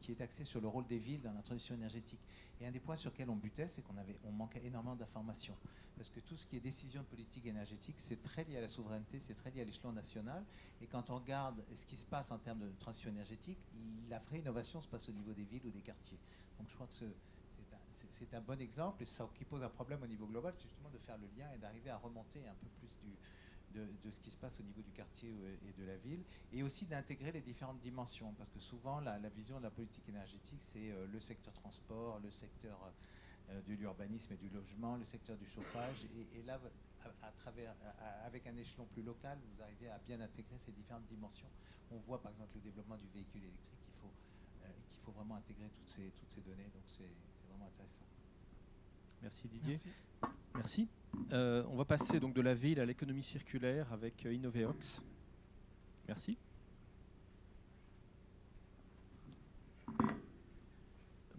B: qui est axé sur le rôle des villes dans la transition énergétique. Et un des points sur lesquels on butait, c'est qu'on manquait énormément d'informations. Parce que tout ce qui est décision de politique énergétique, c'est très lié à la souveraineté, c'est très lié à l'échelon national. Et quand on regarde ce qui se passe en termes de transition énergétique, la vraie innovation se passe au niveau des villes ou des quartiers. Donc je crois que c'est un bon exemple, et ça qui pose un problème au niveau global, c'est justement de faire le lien et d'arriver à remonter un peu plus de ce qui se passe au niveau du quartier et de la ville, et aussi d'intégrer les différentes dimensions, parce que souvent la vision de la politique énergétique, c'est le secteur transport, le secteur de l'urbanisme et du logement, le secteur du chauffage, et là, avec un échelon plus local, vous arrivez à bien intégrer ces différentes dimensions. On voit par exemple le développement du véhicule électrique, qu'il faut vraiment intégrer toutes ces données, donc c'est vraiment intéressant.
A: Merci Didier. Merci. On va passer donc de la ville à l'économie circulaire avec Innoveox. Merci.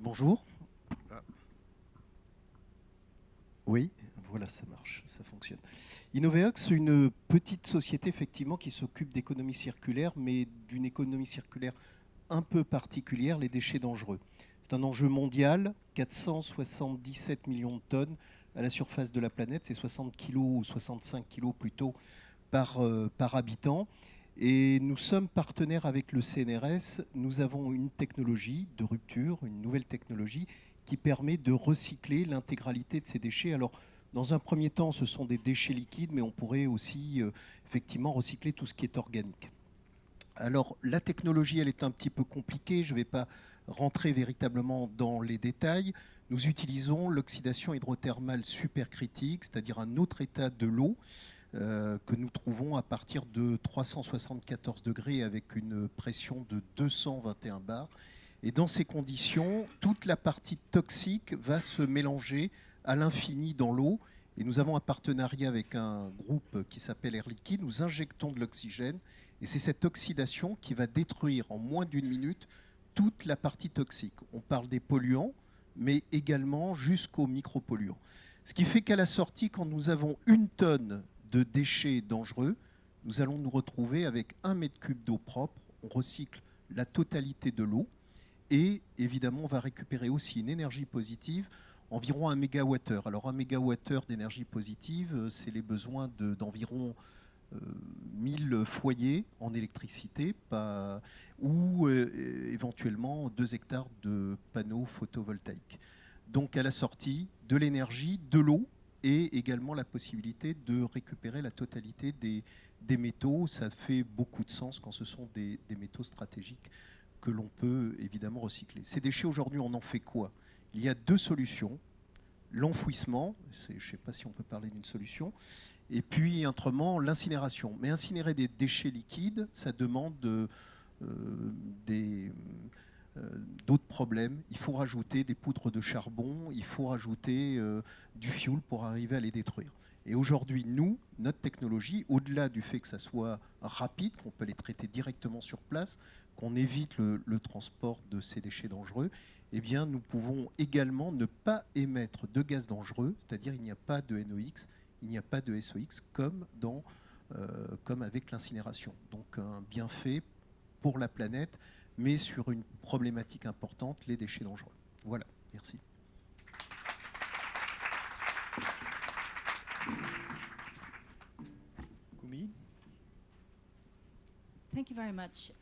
I: Bonjour. Oui, voilà, ça marche, ça fonctionne. Innoveox, une petite société effectivement qui s'occupe d'économie circulaire, mais d'une économie circulaire un peu particulière, les déchets dangereux. C'est un enjeu mondial, 477 millions de tonnes à la surface de la planète, c'est 60 kilos ou 65 kilos plutôt par habitant. Et nous sommes partenaires avec le CNRS. Nous avons une technologie de rupture, une nouvelle technologie qui permet de recycler l'intégralité de ces déchets. Alors, dans un premier temps, ce sont des déchets liquides, mais on pourrait aussi effectivement recycler tout ce qui est organique. Alors, la technologie, elle est un petit peu compliquée. Je ne vais pas rentrer véritablement dans les détails. Nous utilisons l'oxydation hydrothermale supercritique, c'est-à-dire un autre état de l'eau que nous trouvons à partir de 374 degrés avec une pression de 221 bars. Et dans ces conditions, toute la partie toxique va se mélanger à l'infini dans l'eau. Et nous avons un partenariat avec un groupe qui s'appelle Air Liquide. Nous injectons de l'oxygène. Et c'est cette oxydation qui va détruire en moins d'une minute toute la partie toxique. On parle des polluants, mais également jusqu'aux micropolluants. Ce qui fait qu'à la sortie, quand nous avons 1 tonne de déchets dangereux, nous allons nous retrouver avec 1 mètre cube d'eau propre. On recycle la totalité de l'eau. Et évidemment, on va récupérer aussi une énergie positive, environ 1 mégawattheure. Alors 1 mégawattheure d'énergie positive, c'est les besoins d'environ 1000 foyers en électricité, ou éventuellement 2 hectares de panneaux photovoltaïques. Donc à la sortie, de l'énergie, de l'eau, et également la possibilité de récupérer la totalité des métaux. Ça fait beaucoup de sens quand ce sont des métaux stratégiques que l'on peut évidemment recycler. Ces déchets, aujourd'hui, on en fait quoi? Il y a 2 solutions. L'enfouissement, je ne sais pas si on peut parler d'une solution, et puis autrement l'incinération. Mais incinérer des déchets liquides, ça demande d'autres problèmes. Il faut rajouter des poudres de charbon, il faut rajouter du fioul pour arriver à les détruire. Et aujourd'hui, nous, notre technologie, au-delà du fait que ça soit rapide, qu'on peut les traiter directement sur place, qu'on évite le transport de ces déchets dangereux, eh bien, nous pouvons également ne pas émettre de gaz dangereux, c'est-à-dire il n'y a pas de NOx, il n'y a pas de SOx comme avec l'incinération. Donc un bienfait pour la planète, mais sur une problématique importante, les déchets dangereux. Voilà, merci.
A: Koumi.
C: Thank you very much.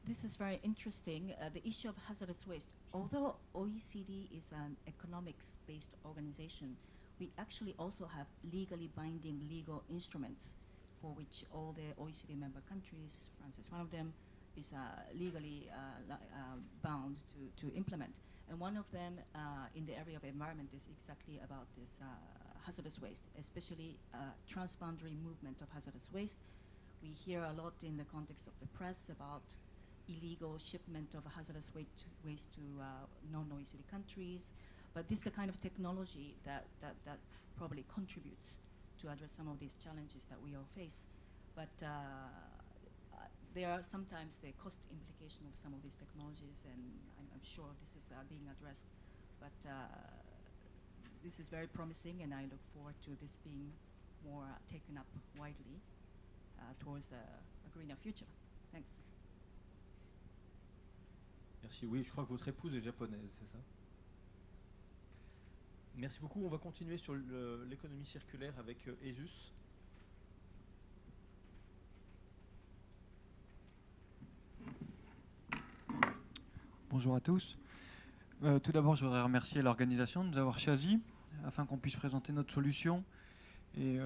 C: This is very interesting. The issue of hazardous waste. Although OECD is an economics-based organization, we actually also have legally binding legal instruments for which all the OECD member countries, France is one of them, is legally bound to implement. And one of them in the area of environment is exactly about this hazardous waste, especially transboundary movement of hazardous waste. We hear a lot in the context of the press about illegal shipment of hazardous waste to non-OECD countries. But this is the kind of technology that probably contributes to address some of these challenges that we all face. But there are sometimes the cost implication of some of these technologies, and I'm sure this is being addressed. But this is very promising, and I look forward to this being more taken up widely towards a greener future. Thanks.
A: Merci. Oui, je crois que votre épouse est japonaise, c'est ça? Merci beaucoup. On va continuer sur l'économie circulaire avec ESUS.
J: Bonjour à tous. Tout d'abord, je voudrais remercier l'organisation de nous avoir choisis afin qu'on puisse présenter notre solution et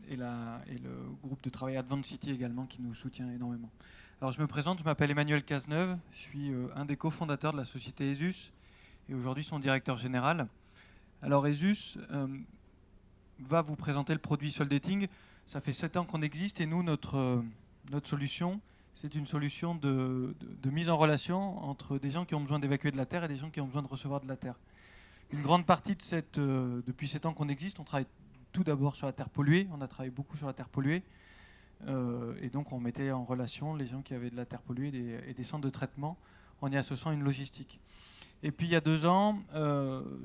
J: le groupe de travail Advanced City également qui nous soutient énormément. Alors, je me présente, je m'appelle Emmanuel Cazeneuve, je suis un des cofondateurs de la société ESUS et aujourd'hui son directeur général. Alors, ESUS va vous présenter le produit Soldating. Ça fait 7 ans qu'on existe et nous, notre solution, c'est une solution de mise en relation entre des gens qui ont besoin d'évacuer de la terre et des gens qui ont besoin de recevoir de la terre. Une grande partie de depuis 7 ans qu'on existe, on travaille tout d'abord sur la terre polluée. On a travaillé beaucoup sur la terre polluée. Et donc, on mettait en relation les gens qui avaient de la terre polluée et des centres de traitement en y associant une logistique. Et puis, il y a 2 ans,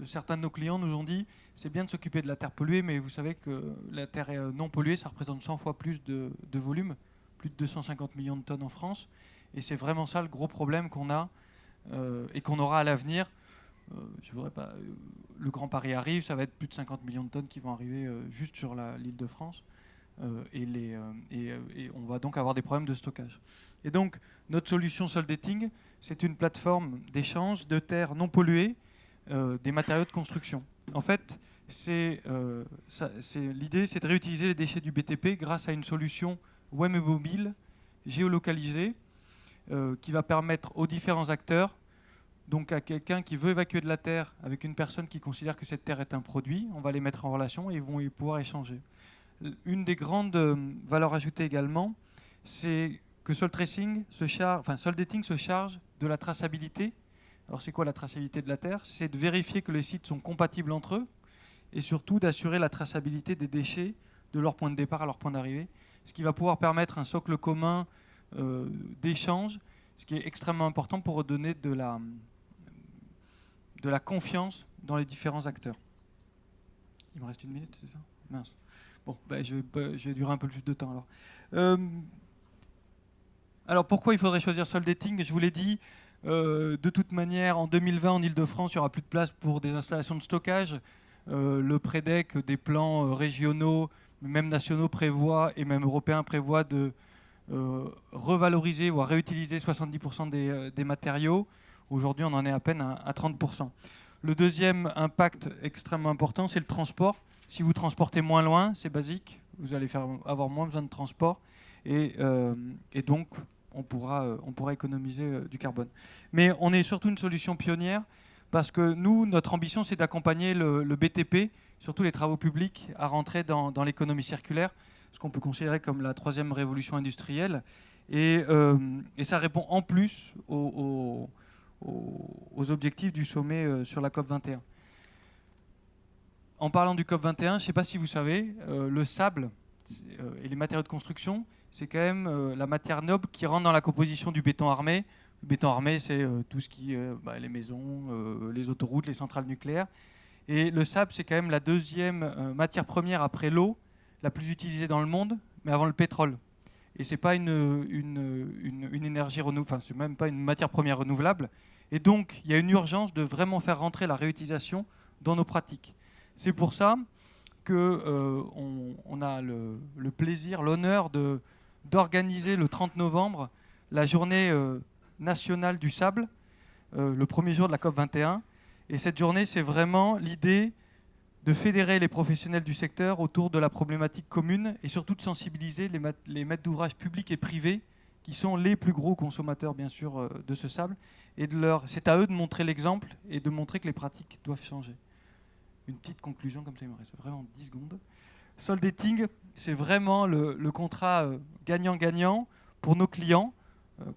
J: certains de nos clients nous ont dit « c'est bien de s'occuper de la terre polluée, mais vous savez que la terre non polluée, ça représente 100 fois plus de volume, plus de 250 millions de tonnes en France. Et c'est vraiment ça le gros problème qu'on a et qu'on aura à l'avenir. Je voudrais pas. Le Grand Paris arrive, ça va être plus de 50 millions de tonnes qui vont arriver juste sur l'île de France. Et on va donc avoir des problèmes de stockage. Et donc, notre solution Soldating, c'est une plateforme d'échange de terres non polluées des matériaux de construction. En fait, l'idée, c'est de réutiliser les déchets du BTP grâce à une solution web et mobile géolocalisée qui va permettre aux différents acteurs, donc à quelqu'un qui veut évacuer de la terre avec une personne qui considère que cette terre est un produit, on va les mettre en relation et ils vont pouvoir échanger. Une des grandes valeurs ajoutées également, c'est que Soldating se charge de la traçabilité. Alors c'est quoi la traçabilité de la terre? C'est de vérifier que les sites sont compatibles entre eux et surtout d'assurer la traçabilité des déchets de leur point de départ à leur point d'arrivée, ce qui va pouvoir permettre un socle commun d'échange, ce qui est extrêmement important pour redonner de la confiance dans les différents acteurs. Il me reste 1 minute, c'est ça? Mince. Bon, je vais durer un peu plus de temps alors. Alors pourquoi il faudrait choisir Soldating? Je vous l'ai dit, de toute manière, en 2020, en Ile-de-France, il n'y aura plus de place pour des installations de stockage. Le PREDEC, des plans régionaux, même nationaux prévoient, et même européens prévoient de revaloriser, voire réutiliser 70% des matériaux. Aujourd'hui, on en est à peine à 30%. Le deuxième impact extrêmement important, c'est le transport. Si vous transportez moins loin, c'est basique, vous allez avoir moins besoin de transport et donc on pourra économiser du carbone. Mais on est surtout une solution pionnière parce que nous, notre ambition, c'est d'accompagner le BTP, surtout les travaux publics, à rentrer dans l'économie circulaire, ce qu'on peut considérer comme la 3e révolution industrielle. Et ça répond en plus aux objectifs du sommet sur la COP21. En parlant du COP21, je ne sais pas si vous savez, le sable et les matériaux de construction, c'est quand même la matière noble qui rentre dans la composition du béton armé. Le béton armé, c'est tout ce qui est les maisons, les autoroutes, les centrales nucléaires. Et le sable, c'est quand même la 2e matière première après l'eau, la plus utilisée dans le monde, mais avant le pétrole. Et ce n'est pas une énergie renouvelable, enfin, c'est même pas une matière première renouvelable. Et donc, il y a une urgence de vraiment faire rentrer la réutilisation dans nos pratiques. C'est pour ça qu'on a le plaisir, l'honneur d'organiser le 30 novembre la journée nationale du sable, le premier jour de la COP21. Et cette journée, c'est vraiment l'idée de fédérer les professionnels du secteur autour de la problématique commune et surtout de sensibiliser les maîtres d'ouvrage publics et privés qui sont les plus gros consommateurs, bien sûr, de ce sable. Et c'est à eux de montrer l'exemple et de montrer que les pratiques doivent changer. Une petite conclusion, comme ça, il me reste vraiment 10 secondes. Soldating, c'est vraiment le contrat gagnant-gagnant pour nos clients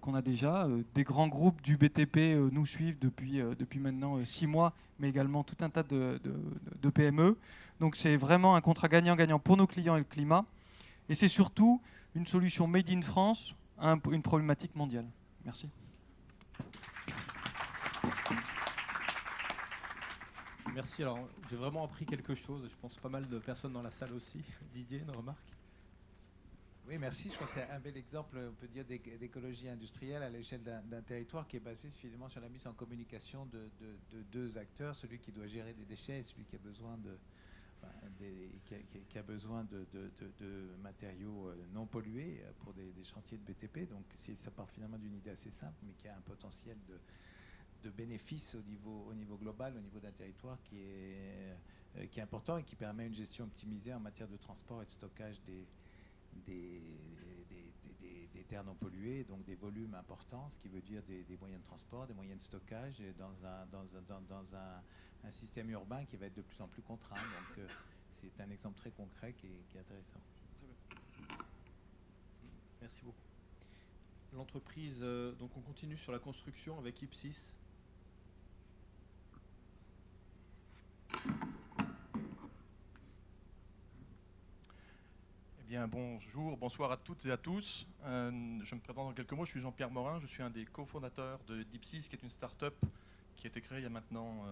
J: qu'on a déjà. Des grands groupes du BTP nous suivent depuis maintenant 6 mois, mais également tout un tas de PME. Donc c'est vraiment un contrat gagnant-gagnant pour nos clients et le climat. Et c'est surtout une solution made in France à une problématique mondiale. Merci.
A: Merci. Alors, j'ai vraiment appris quelque chose. Je pense pas mal de personnes dans la salle aussi. Didier, une remarque?
B: Oui, merci. Je crois que c'est un bel exemple, on peut dire, d'écologie industrielle à l'échelle d'un territoire qui est basé finalement sur la mise en communication de deux acteurs, celui qui doit gérer des déchets et celui qui a besoin qui a besoin de matériaux non pollués pour des chantiers de BTP. Donc ça part finalement d'une idée assez simple, mais qui a un potentiel de bénéfices au niveau global, au niveau d'un territoire qui est important et qui permet une gestion optimisée en matière de transport et de stockage des terres non polluées, donc des volumes importants, ce qui veut dire des moyens de transport, des moyens de stockage dans un système urbain qui va être de plus en plus contraint. Donc c'est un exemple très concret qui est intéressant.
A: Merci beaucoup. L'entreprise, donc on continue sur la construction avec Ipsys.
K: Eh bien, bonjour, bonsoir à toutes et à tous. Je me présente en quelques mots, je suis Jean-Pierre Morin, je suis un des cofondateurs d'Ipsys, qui est une start-up qui a été créée il y a maintenant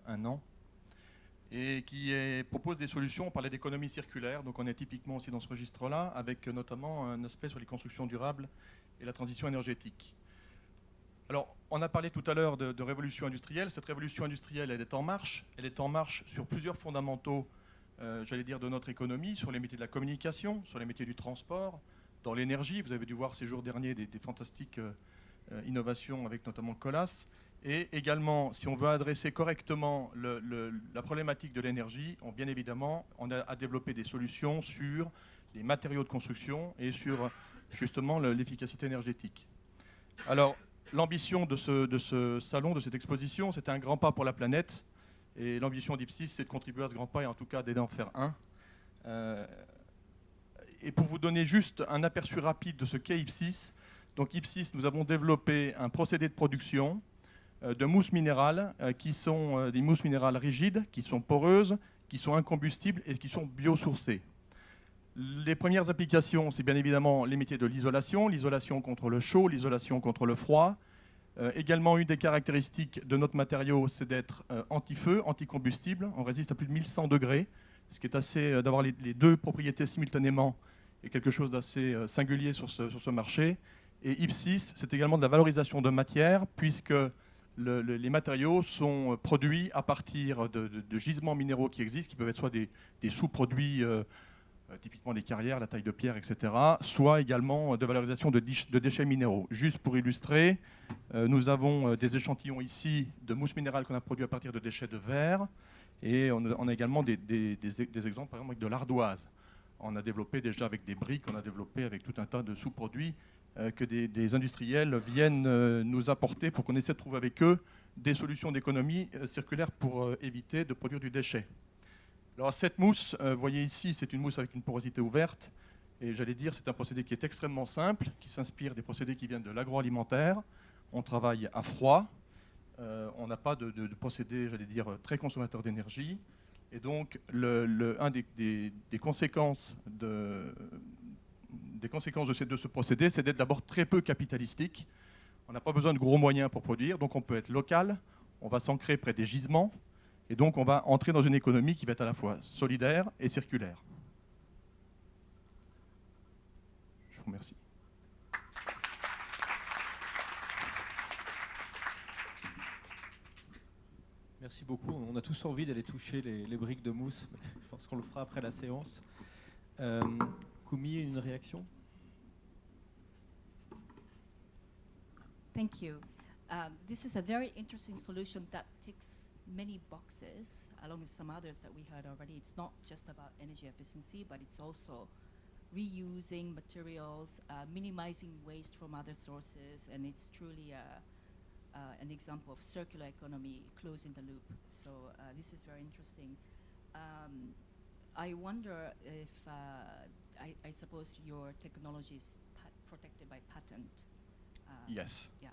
K: 1 an et qui propose des solutions. On parlait d'économie circulaire, donc on est typiquement aussi dans ce registre-là, avec notamment un aspect sur les constructions durables et la transition énergétique. Alors, on a parlé tout à l'heure de révolution industrielle. Cette révolution industrielle, elle est en marche. Elle est en marche sur plusieurs fondamentaux, j'allais dire, de notre économie, sur les métiers de la communication, sur les métiers du transport, dans l'énergie. Vous avez dû voir ces jours derniers des fantastiques innovations avec notamment Colas. Et également, si on veut adresser correctement la problématique de l'énergie, bien évidemment, on a à développer des solutions sur les matériaux de construction et sur justement l'efficacité énergétique. Alors, l'ambition de ce salon, de cette exposition, c'était un grand pas pour la planète. Et l'ambition d'Ipsys, c'est de contribuer à ce grand pas et en tout cas d'aider à en faire un. Et pour vous donner juste un aperçu rapide de ce qu'est Ipsys, donc Ipsys, nous avons développé un procédé de production de mousses minérales qui sont des mousses minérales rigides, qui sont poreuses, qui sont incombustibles et qui sont biosourcées. Les premières applications, c'est bien évidemment les métiers de l'isolation contre le chaud, l'isolation contre le froid. Également, une des caractéristiques de notre matériau, c'est d'être anti-feu, anti-combustible. On résiste à plus de 1100 degrés, ce qui est assez, d'avoir les deux propriétés simultanément, est quelque chose d'assez singulier sur ce marché. Et Ipsys, c'est également de la valorisation de matière, puisque les matériaux sont produits à partir de gisements minéraux qui existent, qui peuvent être soit des sous-produits, typiquement les carrières, la taille de pierre, etc., soit également de valorisation de déchets minéraux. Juste pour illustrer, nous avons des échantillons ici de mousse minérale qu'on a produit à partir de déchets de verre, et on a également des exemples, par exemple, avec de l'ardoise. On a développé déjà avec des briques, on a développé avec tout un tas de sous-produits que des industriels viennent nous apporter pour qu'on essaie de trouver avec eux des solutions d'économie circulaire pour éviter de produire du déchet. Alors cette mousse, vous voyez ici, c'est une mousse avec une porosité ouverte. Et j'allais dire, c'est un procédé qui est extrêmement simple, qui s'inspire des procédés qui viennent de l'agroalimentaire. On travaille à froid. On n'a pas de procédé, j'allais dire, très consommateur d'énergie. Et donc, un des conséquences de ce procédé, c'est d'être d'abord très peu capitalistique. On n'a pas besoin de gros moyens pour produire, donc on peut être local, on va s'ancrer près des gisements, et donc on va entrer dans une économie qui va être à la fois solidaire et circulaire. Je vous remercie.
A: Merci beaucoup. On a tous envie d'aller toucher les briques de mousse. Je pense qu'on le fera après la séance. Koumi, une réaction?
C: Thank you. This is a very interesting solution that ticks many boxes, along with some others that we heard already. It's not just about energy efficiency, but it's also reusing materials, minimizing waste from other sources, and it's truly an example of circular economy, closing the loop. So this is very interesting. I wonder if, I suppose your technology is protected by patent.
K: Yes.
C: Yeah.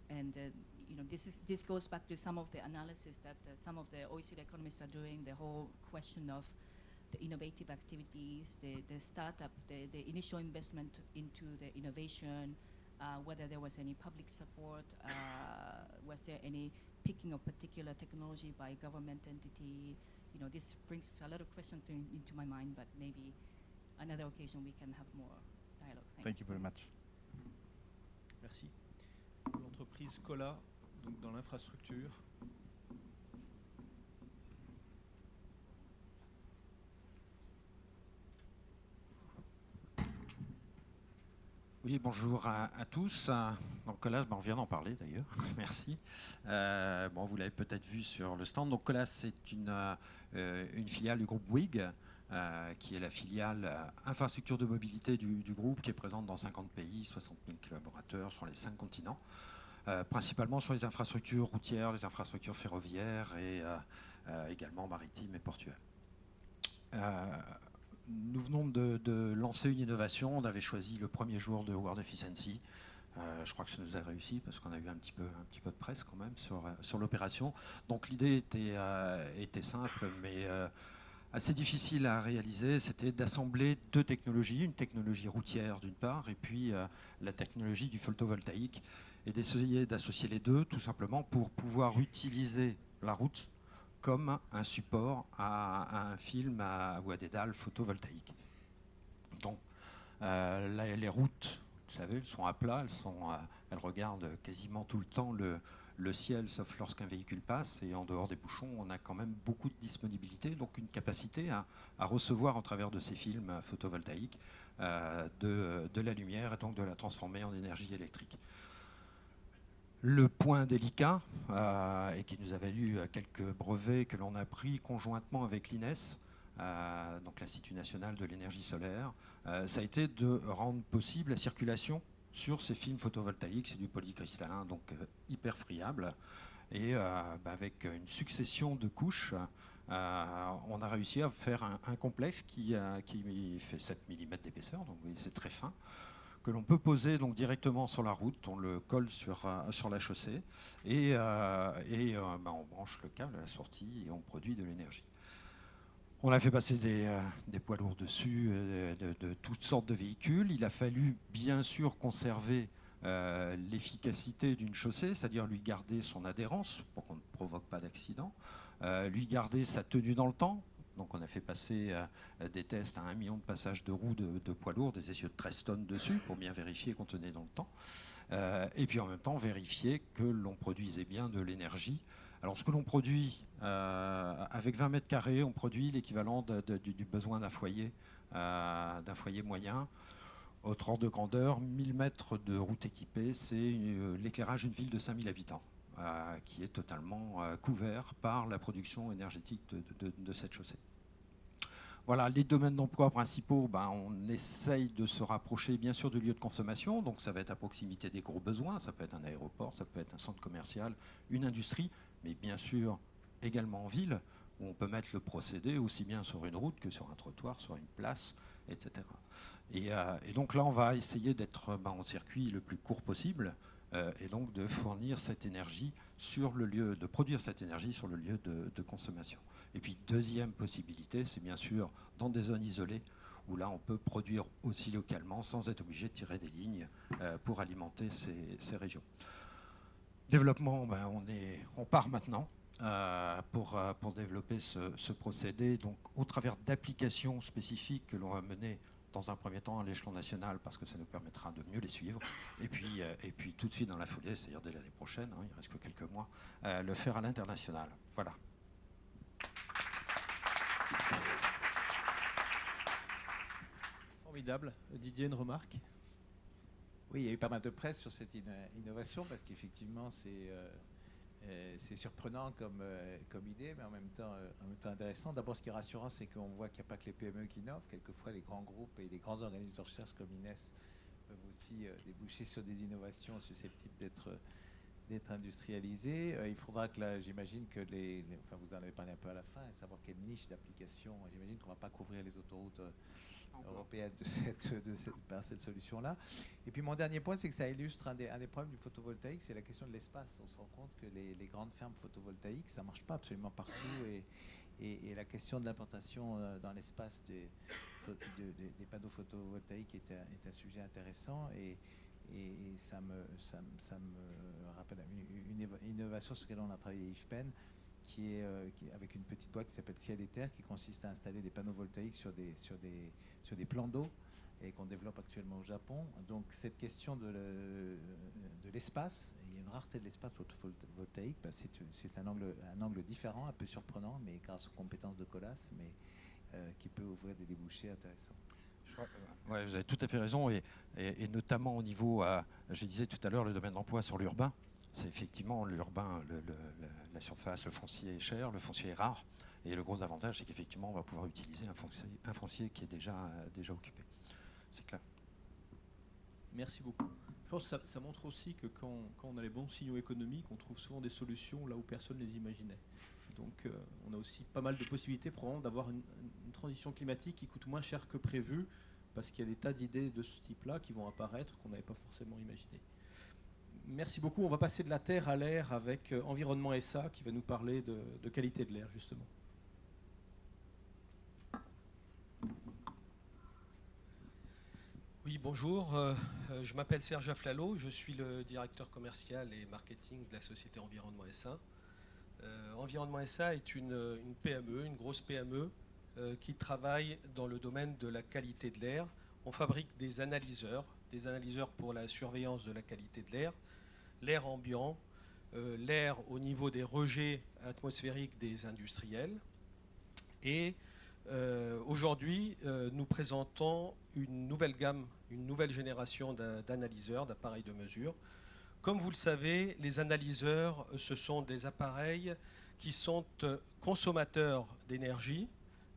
C: And this goes back to some of the analysis that some of the OECD economists are doing, the whole question of the innovative activities, the startup, the initial investment into the innovation, whether there was any public support, was there any picking of particular technology by government entity. This brings a lot of questions into my mind, but maybe another occasion we can have more dialogue. Thanks.
K: Thank you very much.
A: Merci. L'entreprise Cola, donc dans l'infrastructure.
L: Oui, bonjour à tous. Donc Colas, on vient d'en parler d'ailleurs, merci. Vous l'avez peut-être vu sur le stand. Donc Colas, c'est une filiale du groupe Bouygues, qui est la filiale infrastructure de mobilité du groupe, qui est présente dans 50 pays, 60 000 collaborateurs sur les 5 continents, principalement sur les infrastructures routières, les infrastructures ferroviaires et également maritimes et portuaires. Nous venons de lancer une innovation. On avait choisi le premier jour de World Efficiency. Je crois que ça nous a réussi parce qu'on a eu un petit peu de presse quand même sur l'opération. Donc l'idée était simple, mais assez difficile à réaliser. C'était d'assembler deux technologies, une technologie routière d'une part, et puis la technologie du photovoltaïque, et d'essayer d'associer les deux tout simplement pour pouvoir utiliser la route comme un support à un film ou à des dalles photovoltaïques. Donc les routes, vous savez, elles sont à plat, elles regardent quasiment tout le temps le ciel, sauf lorsqu'un véhicule passe, et en dehors des bouchons, on a quand même beaucoup de disponibilité, donc une capacité à recevoir au travers de ces films photovoltaïques de la lumière et donc de la transformer en énergie électrique. Le point délicat, et qui nous a valu quelques brevets que l'on a pris conjointement avec l'INES, donc l'Institut national de l'énergie solaire, ça a été de rendre possible la circulation sur ces films photovoltaïques. C'est du polycristallin, donc hyper friable. Et avec une succession de couches, on a réussi à faire un complexe qui fait 7 mm d'épaisseur, donc vous voyez, c'est très fin, que l'on peut poser donc directement sur la route. On le colle sur la chaussée et on branche le câble à la sortie et on produit de l'énergie. On a fait passer des poids lourds dessus, de toutes sortes de véhicules. Il a fallu bien sûr conserver l'efficacité d'une chaussée, c'est-à-dire lui garder son adhérence pour qu'on ne provoque pas d'accident, lui garder sa tenue dans le temps. Donc on a fait passer des tests à 1 million de passages de roues de poids lourds, des essieux de 13 tonnes dessus, pour bien vérifier qu'on tenait dans le temps. Et puis en même temps vérifier que l'on produisait bien de l'énergie. Alors ce que l'on produit, avec 20 mètres carrés, on produit l'équivalent du besoin d'un foyer moyen. Autre ordre de grandeur, 1000 mètres de route équipée, c'est l'éclairage d'une ville de 5000 habitants. Qui est totalement couvert par la production énergétique de cette chaussée. Voilà, les domaines d'emploi principaux, on essaye de se rapprocher bien sûr du lieu de consommation, donc ça va être à proximité des gros besoins, ça peut être un aéroport, ça peut être un centre commercial, une industrie, mais bien sûr également en ville, où on peut mettre le procédé aussi bien sur une route que sur un trottoir, sur une place, etc. Et donc là, on va essayer d'être en circuit le plus court possible, et donc de fournir cette énergie sur le lieu, de produire cette énergie sur le lieu de consommation. Et puis deuxième possibilité, c'est bien sûr dans des zones isolées où là on peut produire aussi localement sans être obligé de tirer des lignes pour alimenter ces régions. Développement, on part maintenant pour développer ce procédé, donc au travers d'applications spécifiques que l'on va mener dans un premier temps à l'échelon national, parce que ça nous permettra de mieux les suivre, et puis tout de suite dans la foulée, c'est-à-dire dès l'année prochaine, il ne reste que quelques mois, le faire à l'international. Voilà.
A: Formidable. Didier, une remarque?
B: Oui, il y a eu pas mal de presse sur cette innovation, parce qu'effectivement, c'est C'est surprenant comme idée, mais en même temps intéressant. D'abord, ce qui est rassurant, c'est qu'on voit qu'il n'y a pas que les PME qui innovent. Quelquefois, les grands groupes et les grands organismes de recherche comme INES peuvent aussi déboucher sur des innovations susceptibles d'être industrialisées. Il faudra que là, j'imagine que enfin, vous en avez parlé un peu à la fin, savoir quelle niche d'application. J'imagine qu'on ne va pas couvrir les autoroutes européenne par cette solution-là. Et puis mon dernier point, c'est que ça illustre un des problèmes du photovoltaïque, c'est la question de l'espace. On se rend compte que les grandes fermes photovoltaïques, ça ne marche pas absolument partout. Et la question de l'implantation dans l'espace des panneaux photovoltaïques est un sujet intéressant. Et ça me rappelle une innovation sur laquelle on a travaillé à IFPEN, qui est avec une petite boîte qui s'appelle Ciel et Terre, qui consiste à installer des panneaux voltaïques sur des plans d'eau et qu'on développe actuellement au Japon. Donc cette question de l'espace, il y a une rareté de l'espace photovoltaïque, c'est un angle différent, un peu surprenant, mais grâce aux compétences de Colas, mais qui peut ouvrir des débouchés intéressants.
L: Ouais, vous avez tout à fait raison, et notamment au niveau, je disais tout à l'heure, le domaine d'emploi sur l'urbain. C'est effectivement l'urbain, la surface, le foncier est cher, le foncier est rare. Et le gros avantage, c'est qu'effectivement, on va pouvoir utiliser un foncier qui est déjà occupé. C'est clair.
A: Merci beaucoup. Je pense que ça montre aussi que quand on a les bons signaux économiques, on trouve souvent des solutions là où personne ne les imaginait. Donc on a aussi pas mal de possibilités probablement d'avoir une transition climatique qui coûte moins cher que prévu, parce qu'il y a des tas d'idées de ce type-là qui vont apparaître qu'on n'avait pas forcément imaginé. Merci beaucoup. On va passer de la terre à l'air avec Environnement SA qui va nous parler de qualité de l'air, justement.
M: Oui, bonjour. Je m'appelle Serge Aflalo. Je suis le directeur commercial et marketing de la société Environnement SA. Environnement SA est une PME, une grosse PME, qui travaille dans le domaine de la qualité de l'air. On fabrique des analyseurs pour la surveillance de la qualité de l'air, l'air ambiant, l'air au niveau des rejets atmosphériques des industriels. Et aujourd'hui, nous présentons une nouvelle gamme, une nouvelle génération d'analyseurs, d'appareils de mesure. Comme vous le savez, les analyseurs, ce sont des appareils qui sont consommateurs d'énergie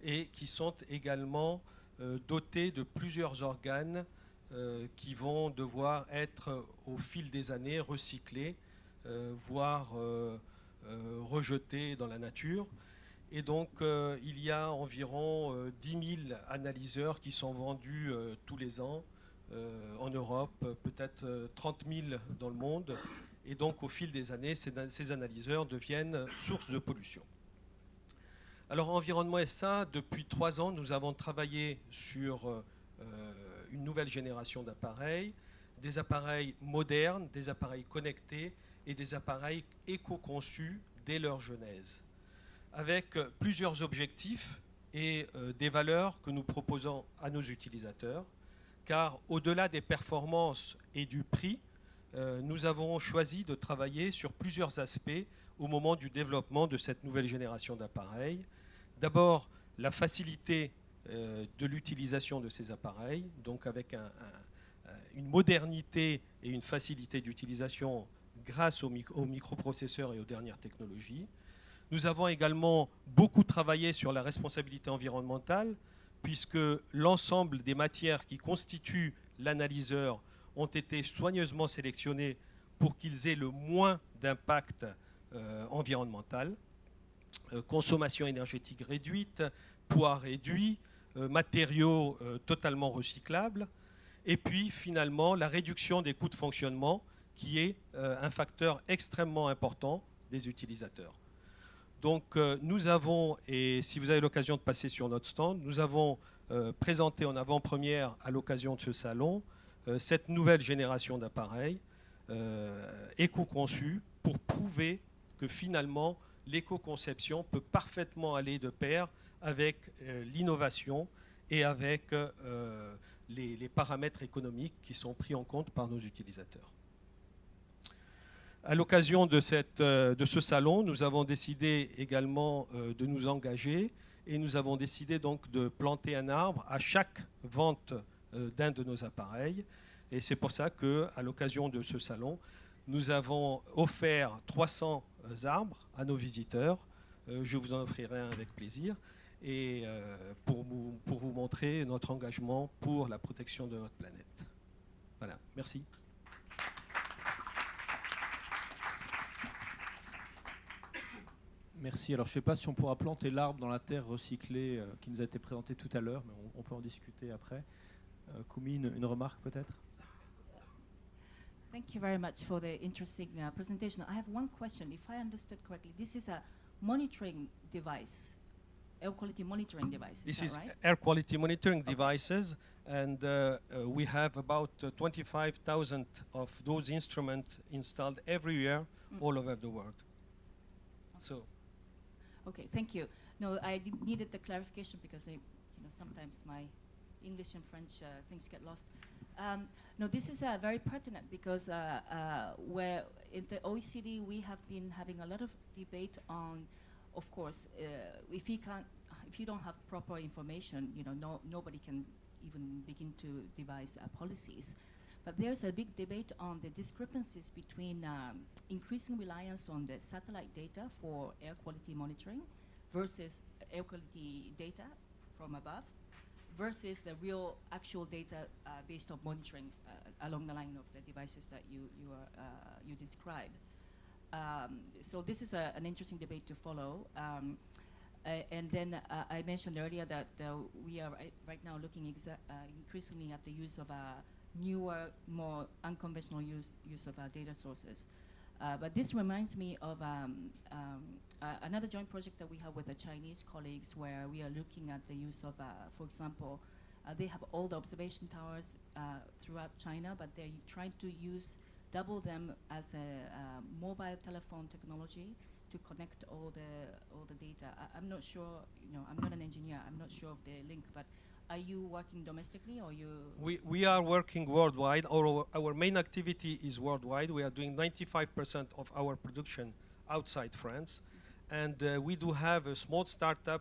M: et qui sont également dotés de plusieurs organes qui vont devoir être au fil des années recyclés, voire rejetés dans la nature. Et donc il y a environ 10 000 analyseurs qui sont vendus tous les ans en Europe, peut-être 30 000 dans le monde. Et donc au fil des années, ces analyseurs deviennent source de pollution. Alors Environnement SA, depuis 3 ans, nous avons travaillé sur une nouvelle génération d'appareils, des appareils modernes, des appareils connectés et des appareils éco-conçus dès leur genèse, avec plusieurs objectifs et des valeurs que nous proposons à nos utilisateurs, car au-delà des performances et du prix, nous avons choisi de travailler sur plusieurs aspects au moment du développement de cette nouvelle génération d'appareils. D'abord, la facilité de l'utilisation de ces appareils, donc avec une modernité et une facilité d'utilisation grâce aux microprocesseurs et aux dernières technologies. Nous avons également beaucoup travaillé sur la responsabilité environnementale, puisque l'ensemble des matières qui constituent l'analyseur ont été soigneusement sélectionnées pour qu'ils aient le moins d'impact environnemental. Consommation énergétique réduite, poids réduit, matériaux totalement recyclables, et puis finalement la réduction des coûts de fonctionnement qui est un facteur extrêmement important des utilisateurs. Donc nous avons, et si vous avez l'occasion de passer sur notre stand, nous avons présenté en avant-première à l'occasion de ce salon cette nouvelle génération d'appareils éco-conçus pour prouver que finalement l'éco-conception peut parfaitement aller de pair avec l'innovation et avec les paramètres économiques qui sont pris en compte par nos utilisateurs. À l'occasion de ce salon, nous avons décidé également de nous engager et nous avons décidé donc de planter un arbre à chaque vente d'un de nos appareils. Et c'est pour ça qu'à l'occasion de ce salon, nous avons offert 300 arbres à nos visiteurs. Je vous en offrirai un avec plaisir. Et pour vous montrer notre engagement pour la protection de notre planète. Voilà, merci.
A: Merci. Alors, je ne sais pas si on pourra planter l'arbre dans la terre recyclée qui nous a été présentée tout à l'heure, mais on peut en discuter après. Koumi, une remarque peut-être?
C: Thank you very much for the interesting presentation. I have one question. If I understood correctly, this is a monitoring device, air quality monitoring device.
M: This is
C: right?
M: air quality monitoring devices, and we have about 25,000 of those instruments installed every year all over the world. So.
C: Okay, thank you. No, I needed the clarification because sometimes my English and French things get lost. No, this is very pertinent because where in the OECD we have been having a lot of debate on, of course, if you don't have proper information, nobody can even begin to devise policies. But there's a big debate on the discrepancies between increasing reliance on the satellite data for air quality monitoring versus air quality data from above versus the real actual data based on monitoring along the line of the devices that you described. So this is an interesting debate to follow. And then I mentioned earlier that we are right now looking increasingly at the use of newer, more unconventional use of data sources. But this reminds me of another joint project that we have with the Chinese colleagues where we are looking at the use of, for example, they have all the observation towers throughout China, but they're trying to double them as a mobile telephone technology to connect all the data. I'm not sure, I'm not an engineer, I'm not sure of the link, but are you working domestically or you?
M: We are working worldwide. Our main activity is worldwide. We are doing 95% of our production outside France. And we do have a small startup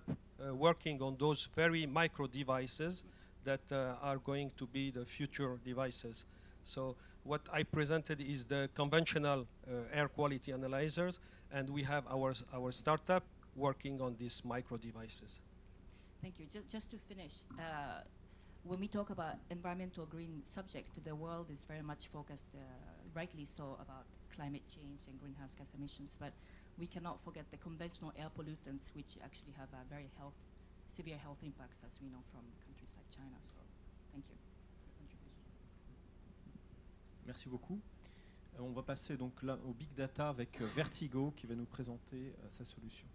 M: working on those very micro devices that are going to be the future devices. So what I presented is the conventional air quality analyzers, and we have our startup working on these micro devices.
C: Thank you. Just to finish, when we talk about environmental green subject, the world is very much focused, rightly so, about climate change and greenhouse gas emissions, but we cannot forget the conventional air pollutants, which actually have a very severe health impacts, as we know from countries like China. So, thank you for your contribution.
A: Merci beaucoup. On va passer donc là au Big Data avec Vertigo qui va nous présenter sa solution.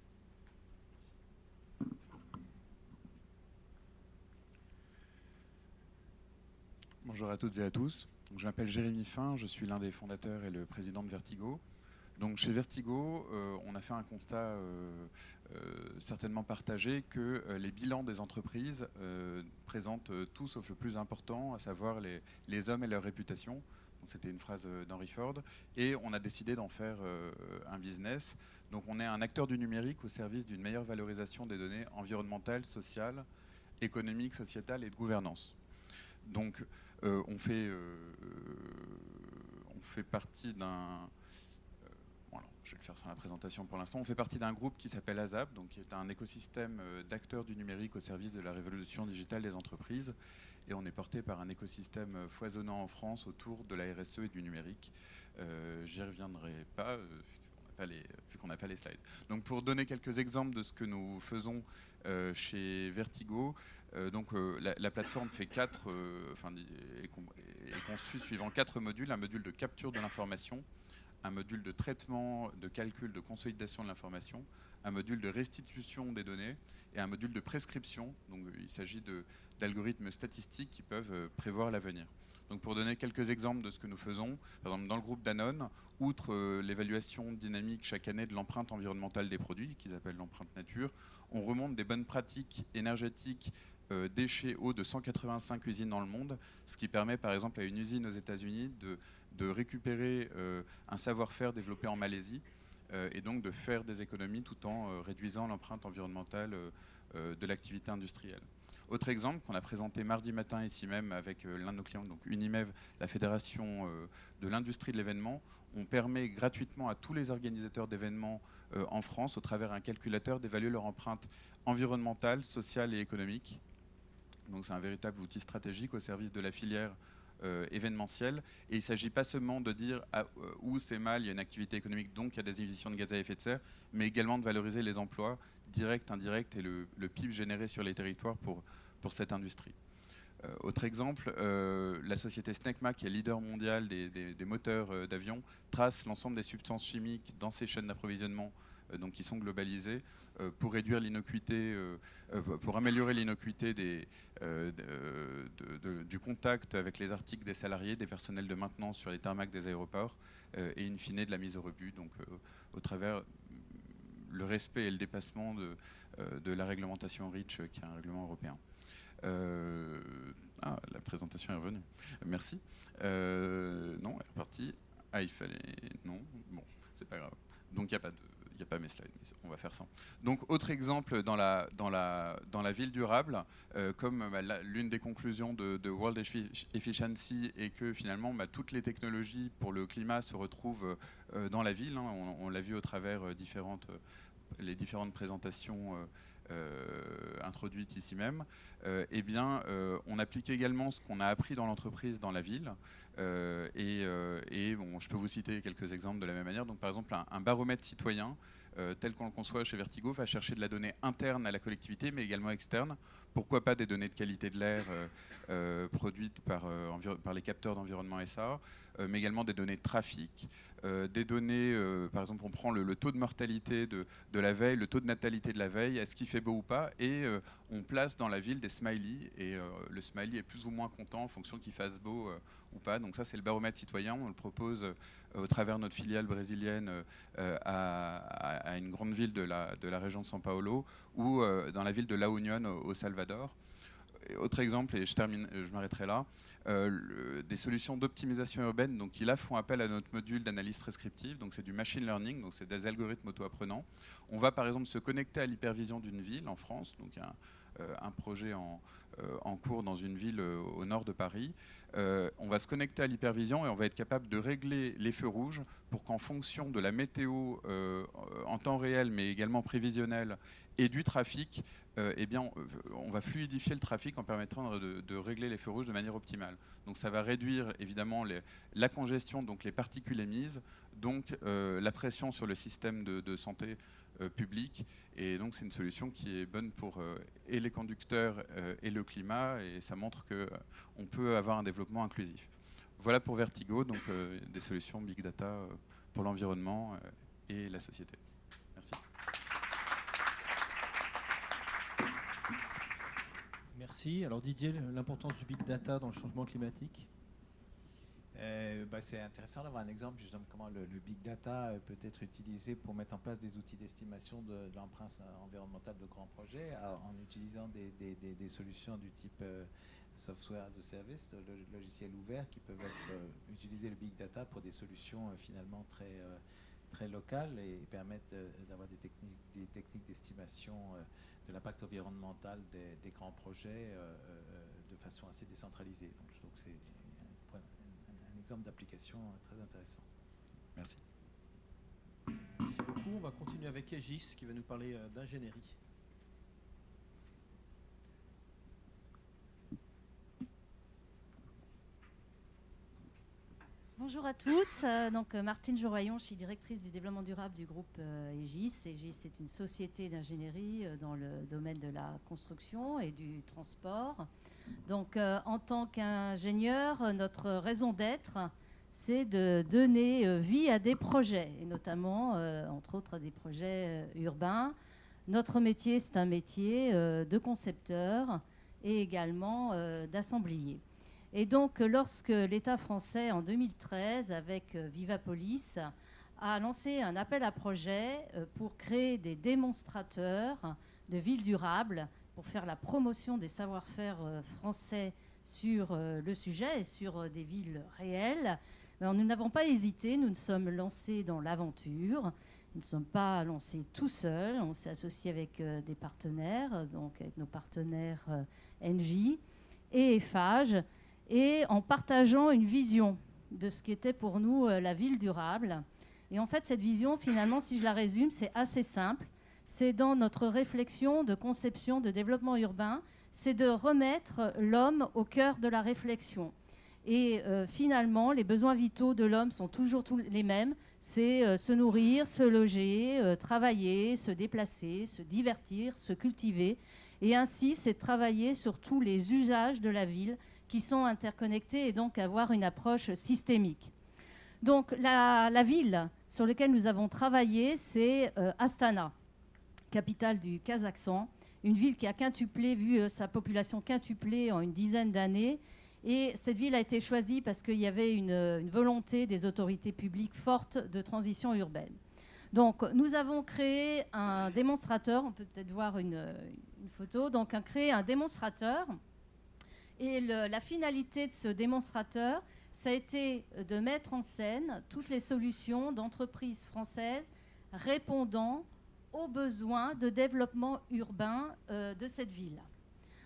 N: Bonjour à toutes et à tous. Donc, je m'appelle Jérémy Fin, je suis l'un des fondateurs et le président de Vertigo. Donc, chez Vertigo, on a fait un constat certainement partagé que les bilans des entreprises présentent tout sauf le plus important, à savoir les hommes et leur réputation. C'était une phrase d'Henry Ford. Et on a décidé d'en faire un business. Donc on est un acteur du numérique au service d'une meilleure valorisation des données environnementales, sociales, économiques, sociétales et de gouvernance. Donc on fait partie d'un... voilà, je vais le faire sans la présentation pour l'instant. On fait partie d'un groupe qui s'appelle ASAP, donc qui est un écosystème d'acteurs du numérique au service de la révolution digitale des entreprises. Et on est porté par un écosystème foisonnant en France autour de la RSE et du numérique. J'y reviendrai pas, vu qu'on n'a pas les slides. Donc pour donner quelques exemples de ce que nous faisons chez Vertigo, la plateforme fait est conçue suivant 4 modules. Un module de capture de l'information, un module de traitement, de calcul, de consolidation de l'information, un module de restitution des données et un module de prescription. Donc il s'agit d'algorithmes statistiques qui peuvent prévoir l'avenir. Donc pour donner quelques exemples de ce que nous faisons, par exemple dans le groupe Danone, outre l'évaluation dynamique chaque année de l'empreinte environnementale des produits, qu'ils appellent l'empreinte nature, on remonte des bonnes pratiques énergétiques déchets eau de 185 usines dans le monde, ce qui permet par exemple à une usine aux États-Unis de récupérer un savoir-faire développé en Malaisie et donc de faire des économies tout en réduisant l'empreinte environnementale de l'activité industrielle. Autre exemple qu'on a présenté mardi matin ici même avec l'un de nos clients, donc Unimev, la fédération de l'industrie de l'événement. On permet gratuitement à tous les organisateurs d'événements en France, au travers d'un calculateur, d'évaluer leur empreinte environnementale, sociale et économique. Donc c'est un véritable outil stratégique au service de la filière événementielle. Et il ne s'agit pas seulement de dire où c'est mal, il y a une activité économique, donc il y a des émissions de gaz à effet de serre, mais également de valoriser les emplois directs, indirects et le PIB généré sur les territoires pour cette industrie. Autre exemple, la société Snecma, qui est leader mondial des moteurs d'avion, trace l'ensemble des substances chimiques dans ses chaînes d'approvisionnement, donc qui sont globalisées, pour réduire l'innocuité, pour améliorer l'innocuité du contact avec les articles des salariés, des personnels de maintenance sur les tarmacs des aéroports, et in fine de la mise au rebut, donc au travers le respect et le dépassement de la réglementation REACH, qui est un règlement européen. La présentation est revenue. Merci. Non, elle est repartie. Ah, il fallait... Non, bon, c'est pas grave. Donc, il n'y a pas mes slides, mais on va faire sans. Donc, autre exemple dans la ville durable, comme l'une des conclusions de World Efficiency est que finalement, toutes les technologies pour le climat se retrouvent dans la ville. Hein. On l'a vu au travers les différentes présentations introduites ici même. Eh bien, on applique également ce qu'on a appris dans l'entreprise dans la ville. Bon, je peux vous citer quelques exemples de la même manière. Donc, par exemple, un baromètre citoyen, tel qu'on le conçoit chez Vertigo, va chercher de la donnée interne à la collectivité, mais également externe. Pourquoi pas des données de qualité de l'air produites par les capteurs d'environnement SA, mais également des données de trafic, des données, par exemple, on prend le taux de mortalité de la veille, le taux de natalité de la veille, est-ce qu'il fait beau ou pas, et on place dans la ville des smileys, et le smiley est plus ou moins content en fonction qu'il fasse beau ou pas. Donc ça, c'est le baromètre citoyen, on le propose au travers de notre filiale brésilienne à une grande ville de la région de São Paulo, ou dans la ville de La Unión au Salvador. Autre exemple, et je m'arrêterai là, des solutions d'optimisation urbaine, donc qui là font appel à notre module d'analyse prescriptive, donc c'est du machine learning, donc c'est des algorithmes auto-apprenants. On va par exemple se connecter à l'hypervision d'une ville en France, donc il y a un projet en cours dans une ville au nord de Paris. On va se connecter à l'hypervision et on va être capable de régler les feux rouges pour qu'en fonction de la météo en temps réel, mais également prévisionnelle, et du trafic, eh bien, on va fluidifier le trafic en permettant de régler les feux rouges de manière optimale. Donc ça va réduire évidemment la congestion, donc les particules émises, donc la pression sur le système de santé public. Et donc c'est une solution qui est bonne pour et les conducteurs et le climat, et ça montre qu'on peut avoir un développement inclusif. Voilà pour Vertigo, donc des solutions Big Data pour l'environnement et la société. Merci.
A: Merci. Alors Didier, l'importance du big data dans le changement climatique?
B: C'est intéressant d'avoir un exemple justement comment le big data peut être utilisé pour mettre en place des outils d'estimation de l'empreinte environnementale de grands projets en utilisant des solutions du type software as a service, logiciels ouverts qui peuvent utiliser le big data pour des solutions finalement très locales et permettent d'avoir des techniques d'estimation de l'impact environnemental des grands projets de façon assez décentralisée. Donc je trouve que c'est un exemple d'application très intéressant.
N: Merci.
A: Merci beaucoup. On va continuer avec Aegis qui va nous parler d'ingénierie.
O: Bonjour à tous, donc Martine Joraillon, je suis directrice du développement durable du groupe Aegis. Aegis est une société d'ingénierie dans le domaine de la construction et du transport. Donc en tant qu'ingénieur, notre raison d'être, c'est de donner vie à des projets, et notamment, entre autres, à des projets urbains. Notre métier, c'est un métier de concepteur et également d'assemblier. Et donc, lorsque l'État français, en 2013, avec Vivapolis, a lancé un appel à projet pour créer des démonstrateurs de villes durables pour faire la promotion des savoir-faire français sur le sujet et sur des villes réelles, nous n'avons pas hésité, nous nous sommes lancés dans l'aventure. Nous ne sommes pas lancés tout seuls, on s'est associé avec des partenaires, donc avec nos partenaires Engie et Eiffage, et en partageant une vision de ce qu'était pour nous la ville durable. Et en fait, cette vision, finalement, si je la résume, c'est assez simple. C'est dans notre réflexion de conception de développement urbain, c'est de remettre l'homme au cœur de la réflexion. Et finalement, les besoins vitaux de l'homme sont toujours les mêmes. C'est se nourrir, se loger, travailler, se déplacer, se divertir, se cultiver. Et ainsi, c'est travailler sur tous les usages de la ville qui sont interconnectés et donc avoir une approche systémique. Donc la ville sur laquelle nous avons travaillé, c'est Astana, capitale du Kazakhstan, une ville qui a quintuplé, vu sa population quintuplée en une dizaine d'années. Et cette ville a été choisie parce qu'il y avait une volonté des autorités publiques forte de transition urbaine. Donc nous avons créé un démonstrateur, on peut peut-être voir une photo, donc créé un démonstrateur. Et la finalité de ce démonstrateur, ça a été de mettre en scène toutes les solutions d'entreprises françaises répondant aux besoins de développement urbain de cette ville.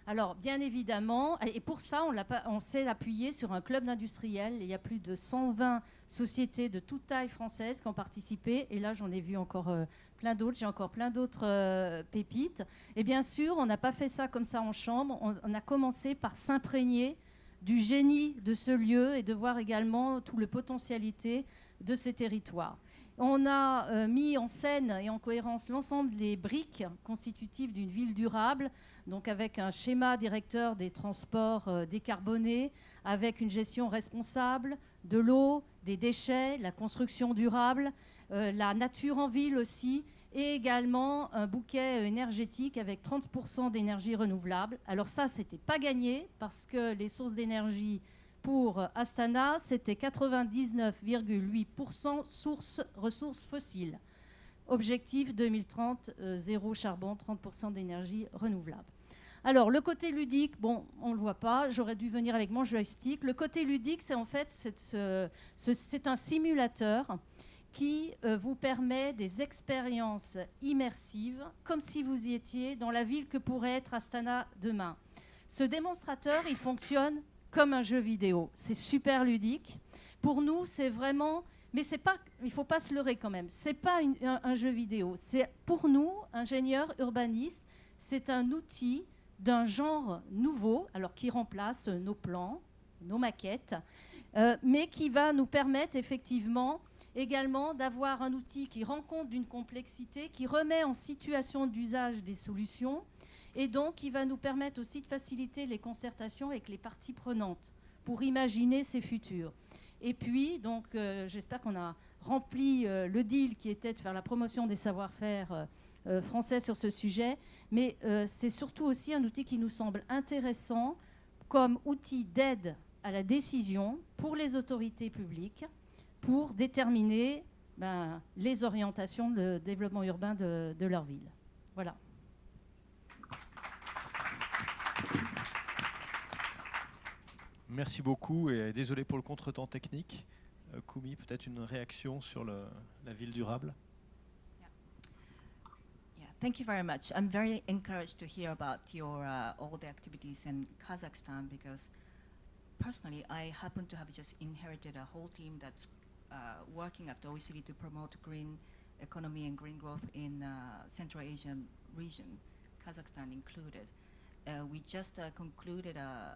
O: Alors, bien évidemment, et pour ça, on s'est appuyé sur un club d'industriels. Il y a plus de 120 sociétés de toute taille françaises qui ont participé. Et là, j'en ai vu encore plein d'autres. J'ai encore plein d'autres pépites. Et bien sûr, on n'a pas fait ça comme ça en chambre. On a commencé par s'imprégner du génie de ce lieu et de voir également toute la potentialité de ces territoires. On a mis en scène et en cohérence l'ensemble des briques constitutives d'une ville durable, donc avec un schéma directeur des transports décarbonés, avec une gestion responsable de l'eau, des déchets, la construction durable, la nature en ville aussi, et également un bouquet énergétique avec 30% d'énergie renouvelable. Alors ça, c'était pas gagné parce que les sources d'énergie pour Astana, c'était 99,8% ressources fossiles. Objectif 2030, zéro charbon, 30% d'énergie renouvelable. Alors, le côté ludique, bon, on ne le voit pas, j'aurais dû venir avec mon joystick. Le côté ludique, c'est en fait c'est un simulateur qui vous permet des expériences immersives, comme si vous y étiez dans la ville que pourrait être Astana demain. Ce démonstrateur, il fonctionne comme un jeu vidéo. C'est super ludique. Pour nous, c'est vraiment... Mais c'est pas, il ne faut pas se leurrer quand même. Ce n'est pas un jeu vidéo. C'est, pour nous, ingénieurs urbanistes, c'est un outil d'un genre nouveau, alors qui remplace nos plans, nos maquettes, mais qui va nous permettre effectivement également d'avoir un outil qui rend compte d'une complexité, qui remet en situation d'usage des solutions, et donc qui va nous permettre aussi de faciliter les concertations avec les parties prenantes pour imaginer ces futurs. Et puis, donc, j'espère qu'on a rempli le deal qui était de faire la promotion des savoir-faire français sur ce sujet, mais c'est surtout aussi un outil qui nous semble intéressant comme outil d'aide à la décision pour les autorités publiques pour déterminer les orientations de développement urbain de leur ville. Voilà.
A: Merci beaucoup et désolé pour le contretemps technique. Koumi, peut-être une réaction sur la ville durable?
C: Yeah, thank you very much. I'm very encouraged to hear about your all the activities in Kazakhstan because personally I happen to have just inherited a whole team that's working at the OECD to promote green economy and green growth in Central Asian region, Kazakhstan included. We just concluded an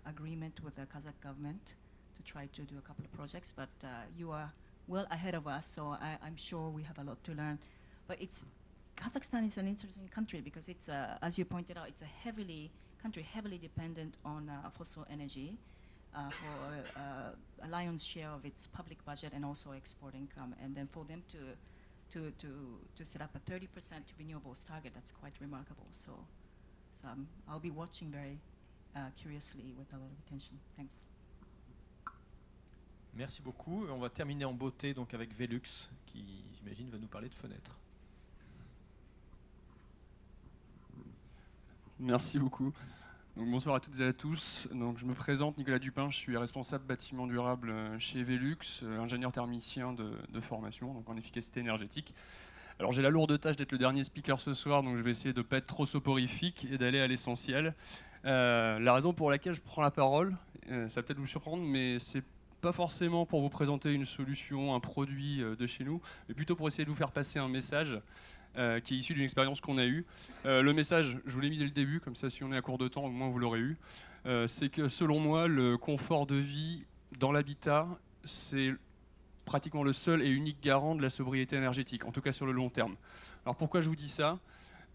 C: agreement with the Kazakh government to try to do a couple of projects, but you are well ahead of us, so I'm sure we have a lot to learn. But Kazakhstan is an interesting country because it's, as you pointed out, it's a country heavily dependent on fossil energy for a lion's share of its public budget and also export income. And then for them to set up a 30% renewables target, that's quite remarkable. So I'll be watching very curiously with a lot of attention. Thanks.
A: Merci beaucoup. On va terminer en beauté donc avec Velux qui, j'imagine, va nous parler de fenêtres.
P: Merci beaucoup. Donc, bonsoir à toutes et à tous. Donc, je me présente, Nicolas Dupin, je suis responsable bâtiment durable chez Velux, ingénieur thermicien de formation, donc en efficacité énergétique. Alors j'ai la lourde tâche d'être le dernier speaker ce soir, donc je vais essayer de ne pas être trop soporifique et d'aller à l'essentiel. La raison pour laquelle je prends la parole, ça va peut-être vous surprendre, mais c'est pas forcément pour vous présenter une solution, un produit de chez nous, mais plutôt pour essayer de vous faire passer un message qui est issu d'une expérience qu'on a eue. Le message, je vous l'ai mis dès le début, comme ça si on est à court de temps, au moins vous l'aurez eu. C'est que selon moi, le confort de vie dans l'habitat, c'est pratiquement le seul et unique garant de la sobriété énergétique, en tout cas sur le long terme. Alors pourquoi je vous dis ça ?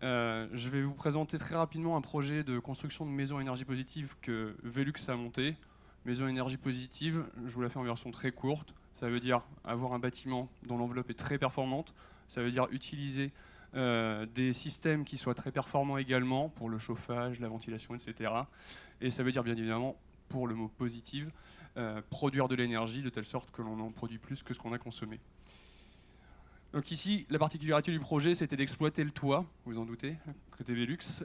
P: Je vais vous présenter très rapidement un projet de construction de maison à énergie positive que Velux a monté. Maison à énergie positive, je vous la fais en version très courte. Ça veut dire avoir un bâtiment dont l'enveloppe est très performante. Ça veut dire utiliser des systèmes qui soient très performants également pour le chauffage, la ventilation, etc. Et ça veut dire bien évidemment, pour le mot positive, produire de l'énergie de telle sorte que l'on en produit plus que ce qu'on a consommé. Donc ici, la particularité du projet, c'était d'exploiter le toit, vous en doutez, côté Velux.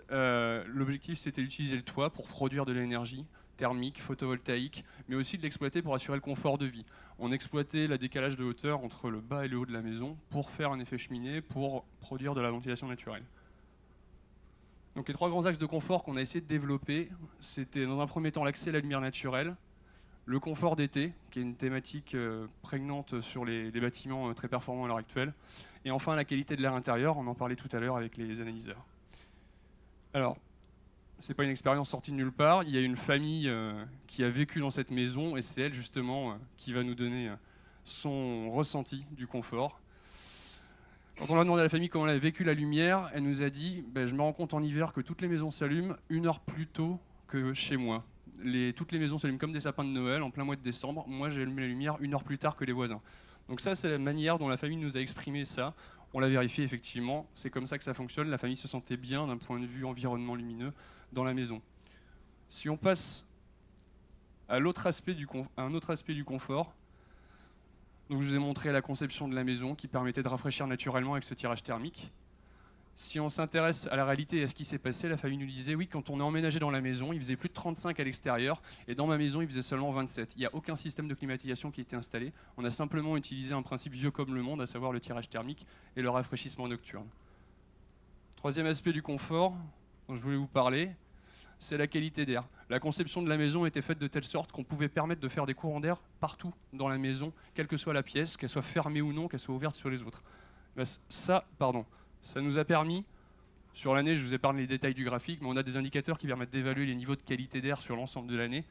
P: L'objectif, c'était d'utiliser le toit pour produire de l'énergie thermique, photovoltaïque, mais aussi de l'exploiter pour assurer le confort de vie. On exploitait le décalage de hauteur entre le bas et le haut de la maison pour faire un effet cheminée, pour produire de la ventilation naturelle. Donc les trois grands axes de confort qu'on a essayé de développer, c'était dans un premier temps l'accès à la lumière naturelle, le confort d'été, qui est une thématique prégnante sur les bâtiments très performants à l'heure actuelle, et enfin la qualité de l'air intérieur, on en parlait tout à l'heure avec les analyseurs. Alors, c'est pas une expérience sortie de nulle part, il y a une famille qui a vécu dans cette maison, et c'est elle justement qui va nous donner son ressenti du confort. Quand on a demandé à la famille comment elle a vécu la lumière, elle nous a dit je me rends compte en hiver que toutes les maisons s'allument 1 heure plus tôt que chez moi. Toutes les maisons s'allument comme des sapins de Noël en plein mois de décembre. Moi, j'ai allumé la lumière 1 heure plus tard que les voisins. Donc ça, c'est la manière dont la famille nous a exprimé ça. On l'a vérifié effectivement, c'est comme ça que ça fonctionne. La famille se sentait bien d'un point de vue environnement lumineux dans la maison. Si on passe à un autre aspect du confort, donc je vous ai montré la conception de la maison qui permettait de rafraîchir naturellement avec ce tirage thermique. Si on s'intéresse à la réalité et à ce qui s'est passé, la famille nous disait oui, quand on est emménagé dans la maison, il faisait plus de 35 à l'extérieur et dans ma maison, il faisait seulement 27. Il n'y a aucun système de climatisation qui a été installé. On a simplement utilisé un principe vieux comme le monde, à savoir le tirage thermique et le rafraîchissement nocturne. Troisième aspect du confort dont je voulais vous parler, c'est la qualité d'air. La conception de la maison était faite de telle sorte qu'on pouvait permettre de faire des courants d'air partout dans la maison, quelle que soit la pièce, qu'elle soit fermée ou non, qu'elle soit ouverte sur les autres. Ça nous a permis, sur l'année, je vous épargne les détails du graphique, mais on a des indicateurs qui permettent d'évaluer les niveaux de qualité d'air sur l'ensemble de l'année.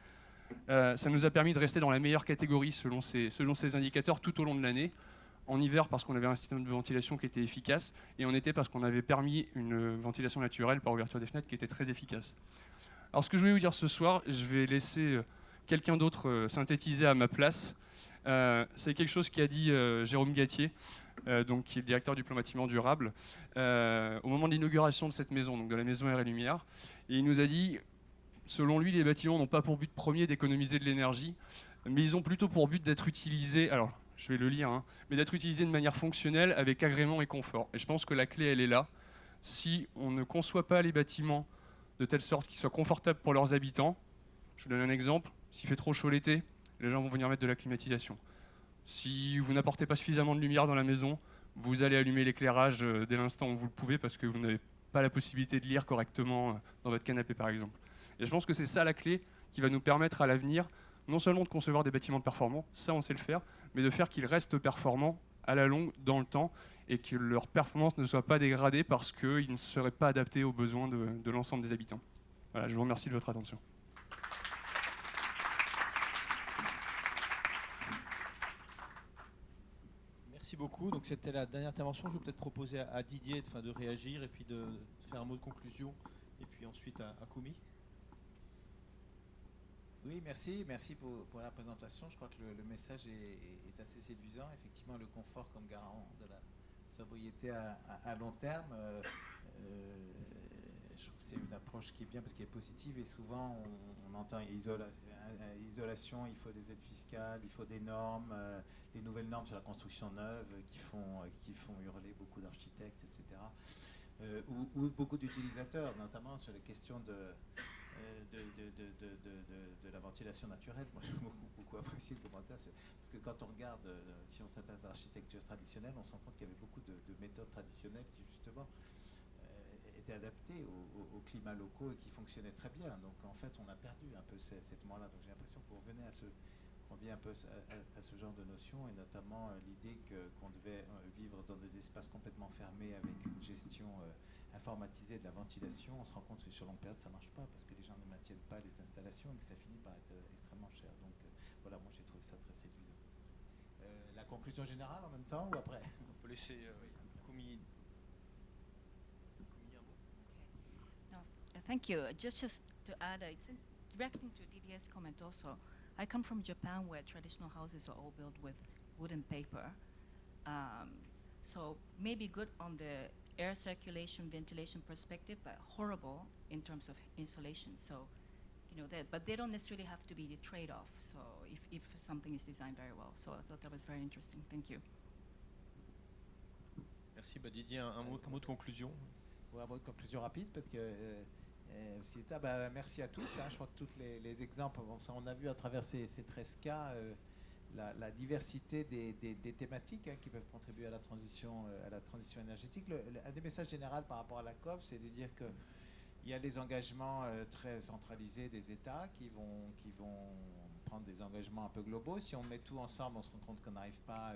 P: Ça nous a permis de rester dans la meilleure catégorie selon ces indicateurs tout au long de l'année. En hiver, parce qu'on avait un système de ventilation qui était efficace, et en été, parce qu'on avait permis une ventilation naturelle par ouverture des fenêtres qui était très efficace. Alors ce que je voulais vous dire ce soir, je vais laisser quelqu'un d'autre synthétiser à ma place. C'est quelque chose qu'a dit Jérôme Gattier, qui est le directeur du plan bâtiment durable, au moment de l'inauguration de cette maison, donc de la maison Air et Lumière. Et il nous a dit, selon lui, les bâtiments n'ont pas pour but premier d'économiser de l'énergie, mais ils ont plutôt pour but d'être utilisés, alors je vais le lire, mais d'être utilisés de manière fonctionnelle avec agrément et confort. Et je pense que la clé, elle est là. Si on ne conçoit pas les bâtiments de telle sorte qu'ils soient confortables pour leurs habitants, je vous donne un exemple, s'il fait trop chaud l'été, les gens vont venir mettre de la climatisation. Si vous n'apportez pas suffisamment de lumière dans la maison, vous allez allumer l'éclairage dès l'instant où vous le pouvez parce que vous n'avez pas la possibilité de lire correctement dans votre canapé par exemple. Et je pense que c'est ça la clé qui va nous permettre à l'avenir non seulement de concevoir des bâtiments performants, ça on sait le faire, mais de faire qu'ils restent performants à la longue dans le temps et que leur performance ne soit pas dégradée parce qu'ils ne seraient pas adaptés aux besoins de l'ensemble des habitants. Voilà, je vous remercie de votre attention.
A: Merci beaucoup. Donc c'était la dernière intervention. Je vais peut-être proposer à Didier de réagir et puis de faire un mot de conclusion et puis ensuite à Koumi.
B: Oui, merci pour la présentation. Je crois que le message est assez séduisant. Effectivement, le confort comme garant de la sobriété à long terme. Je trouve que c'est une approche qui est bien parce qu'elle est positive et souvent on entend isolation, il faut des aides fiscales, il faut des normes, les nouvelles normes sur la construction neuve qui font hurler beaucoup d'architectes, etc. Ou beaucoup d'utilisateurs, notamment sur les questions de la ventilation naturelle. Moi, j'ai beaucoup apprécié le commentaire, parce que quand on regarde, si on s'intéresse à l'architecture traditionnelle, on se rend compte qu'il y avait beaucoup de méthodes traditionnelles qui, justement, étaient adaptées aux climats locaux et qui fonctionnaient très bien. Donc, en fait, on a perdu un peu cette moment-là. Donc, j'ai l'impression que vous revenez on revient un peu à ce genre de notion, et notamment l'idée qu'on devait vivre dans des espaces complètement fermés avec une gestion informatisée de la ventilation. On se rend compte que sur longue période, ça ne marche pas, parce que les gens ne maintiennent pas les installations et que ça finit par être extrêmement cher. Donc voilà, moi j'ai trouvé ça très séduisant. La conclusion générale en même temps, ou après?
A: On peut laisser Koumi.
C: No, thank you. Just to add, it's directing to Didier's comment also. I come from Japan, where traditional houses are all built with wood and paper. So maybe good on the air circulation, ventilation perspective, but horrible in terms of insulation. So, but they don't necessarily have to be the trade-off. So if something is designed very well. So I thought that was very interesting. Thank you.
A: Merci. Didier, un mot de conclusion.
B: Un mot de conclusion rapide, parce que merci à tous. Je crois que tous les exemples, on a vu à travers ces 13 cas la diversité des thématiques qui peuvent contribuer à la transition énergétique. Un des messages généraux par rapport à la COP, c'est de dire qu'il y a des engagements très centralisés des États qui vont prendre des engagements un peu globaux. Si on met tout ensemble, on se rend compte qu'on n'arrive pas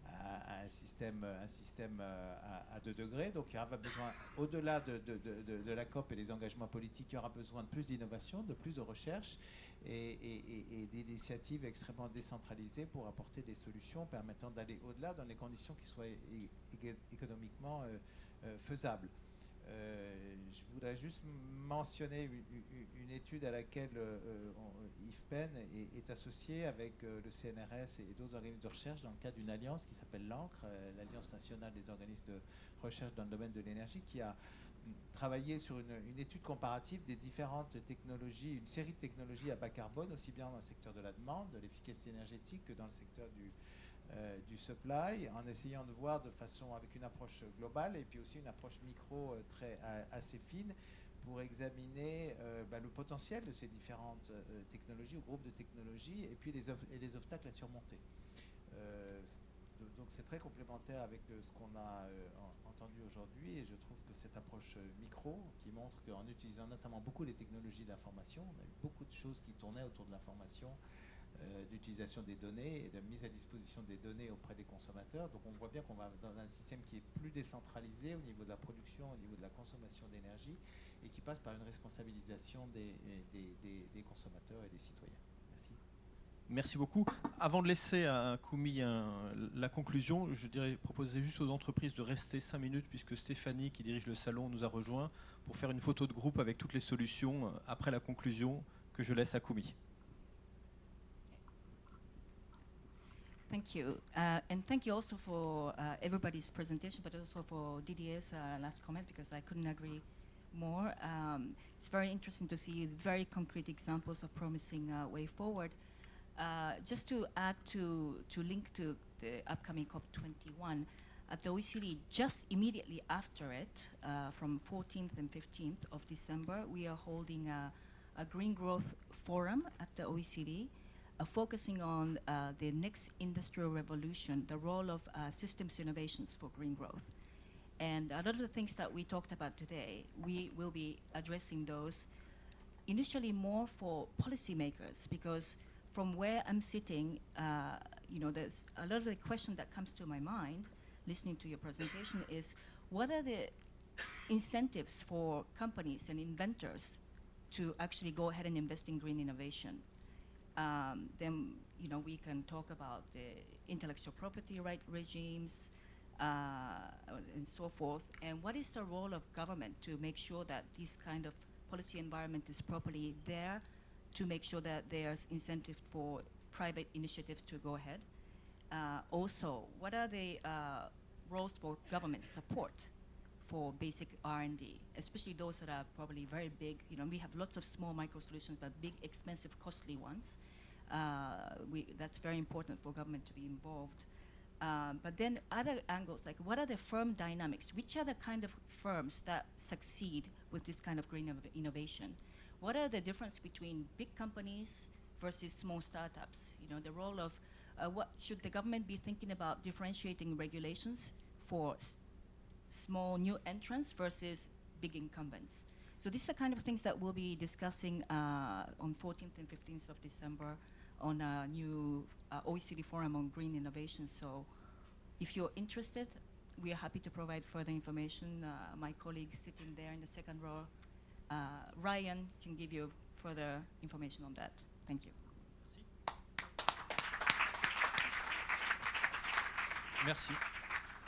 B: à un système à 2 degrés. Donc il y aura besoin, au-delà de la COP et des engagements politiques, il y aura besoin de plus d'innovation, de plus de recherche et d'initiatives extrêmement décentralisées pour apporter des solutions permettant d'aller au-delà dans des conditions qui soient économiquement faisables. Je voudrais juste mentionner une étude à laquelle IFPEN est associé avec le CNRS et d'autres organismes de recherche dans le cadre d'une alliance qui s'appelle l'ANCRE, l'Alliance nationale des organismes de recherche dans le domaine de l'énergie, qui a travaillé sur une étude comparative des différentes technologies, une série de technologies à bas carbone, aussi bien dans le secteur de la demande, de l'efficacité énergétique, que dans le secteur du supply, en essayant de voir de façon avec une approche globale et puis aussi une approche micro assez fine pour examiner le potentiel de ces différentes technologies ou groupes de technologies et puis les obstacles à surmonter. Donc c'est très complémentaire avec ce qu'on a entendu aujourd'hui, et je trouve que cette approche micro qui montre qu'en utilisant notamment beaucoup les technologies de l'information, on a eu beaucoup de choses qui tournaient autour de l'information, d'utilisation des données et de mise à disposition des données auprès des consommateurs. Donc on voit bien qu'on va dans un système qui est plus décentralisé au niveau de la production, au niveau de la consommation d'énergie, et qui passe par une responsabilisation des consommateurs et des citoyens. Merci.
A: Merci beaucoup. Avant de laisser à Koumi la conclusion, je dirais proposer juste aux entreprises de rester 5 minutes, puisque Stéphanie, qui dirige le salon, nous a rejoint pour faire une photo de groupe avec toutes les solutions après la conclusion que je laisse à Koumi.
C: Thank you. And thank you also for everybody's presentation, but also for Didier's last comment, because I couldn't agree more. It's very interesting to see very concrete examples of promising way forward. Just to add to link to the upcoming COP21, at the OECD, just immediately after it, from 14th and 15th of December, we are holding a Green Growth Forum at the OECD, focusing on the next industrial revolution, the role of systems innovations for green growth. And a lot of the things that we talked about today, we will be addressing those initially more for policymakers, because from where I'm sitting, there's a lot of the question that comes to my mind, listening to your presentation, is what are the incentives for companies and inventors to actually go ahead and invest in green innovation? Then we can talk about the intellectual property right regimes and so forth. And what is the role of government to make sure that this kind of policy environment is properly there, to make sure that there's incentive for private initiatives to go ahead? Also, what are the roles for government support for basic R&D, especially those that are probably very big? We have lots of small micro solutions, but big, expensive, costly ones. That's very important for government to be involved. But then other angles, like what are the firm dynamics? Which are the kind of firms that succeed with this kind of green innovation? what are the difference between big companies versus small startups? You know, the role of what should the government be thinking about differentiating regulations for small new entrants versus big incumbents? So these are kind of things that we'll be discussing on 14th and 15th of December on a new OECD forum on green innovation. So if you're interested, we are happy to provide further information. My colleague sitting there in the second row, Ryan, can give you further information on that. Thank you.
A: Merci.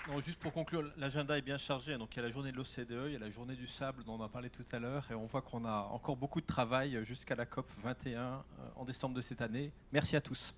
A: Non, juste pour conclure, l'agenda est bien chargé. Donc il y a la journée de l'OCDE, il y a la journée du sable dont on a parlé tout à l'heure, et on voit qu'on a encore beaucoup de travail jusqu'à la COP 21 en décembre de cette année. Merci à tous.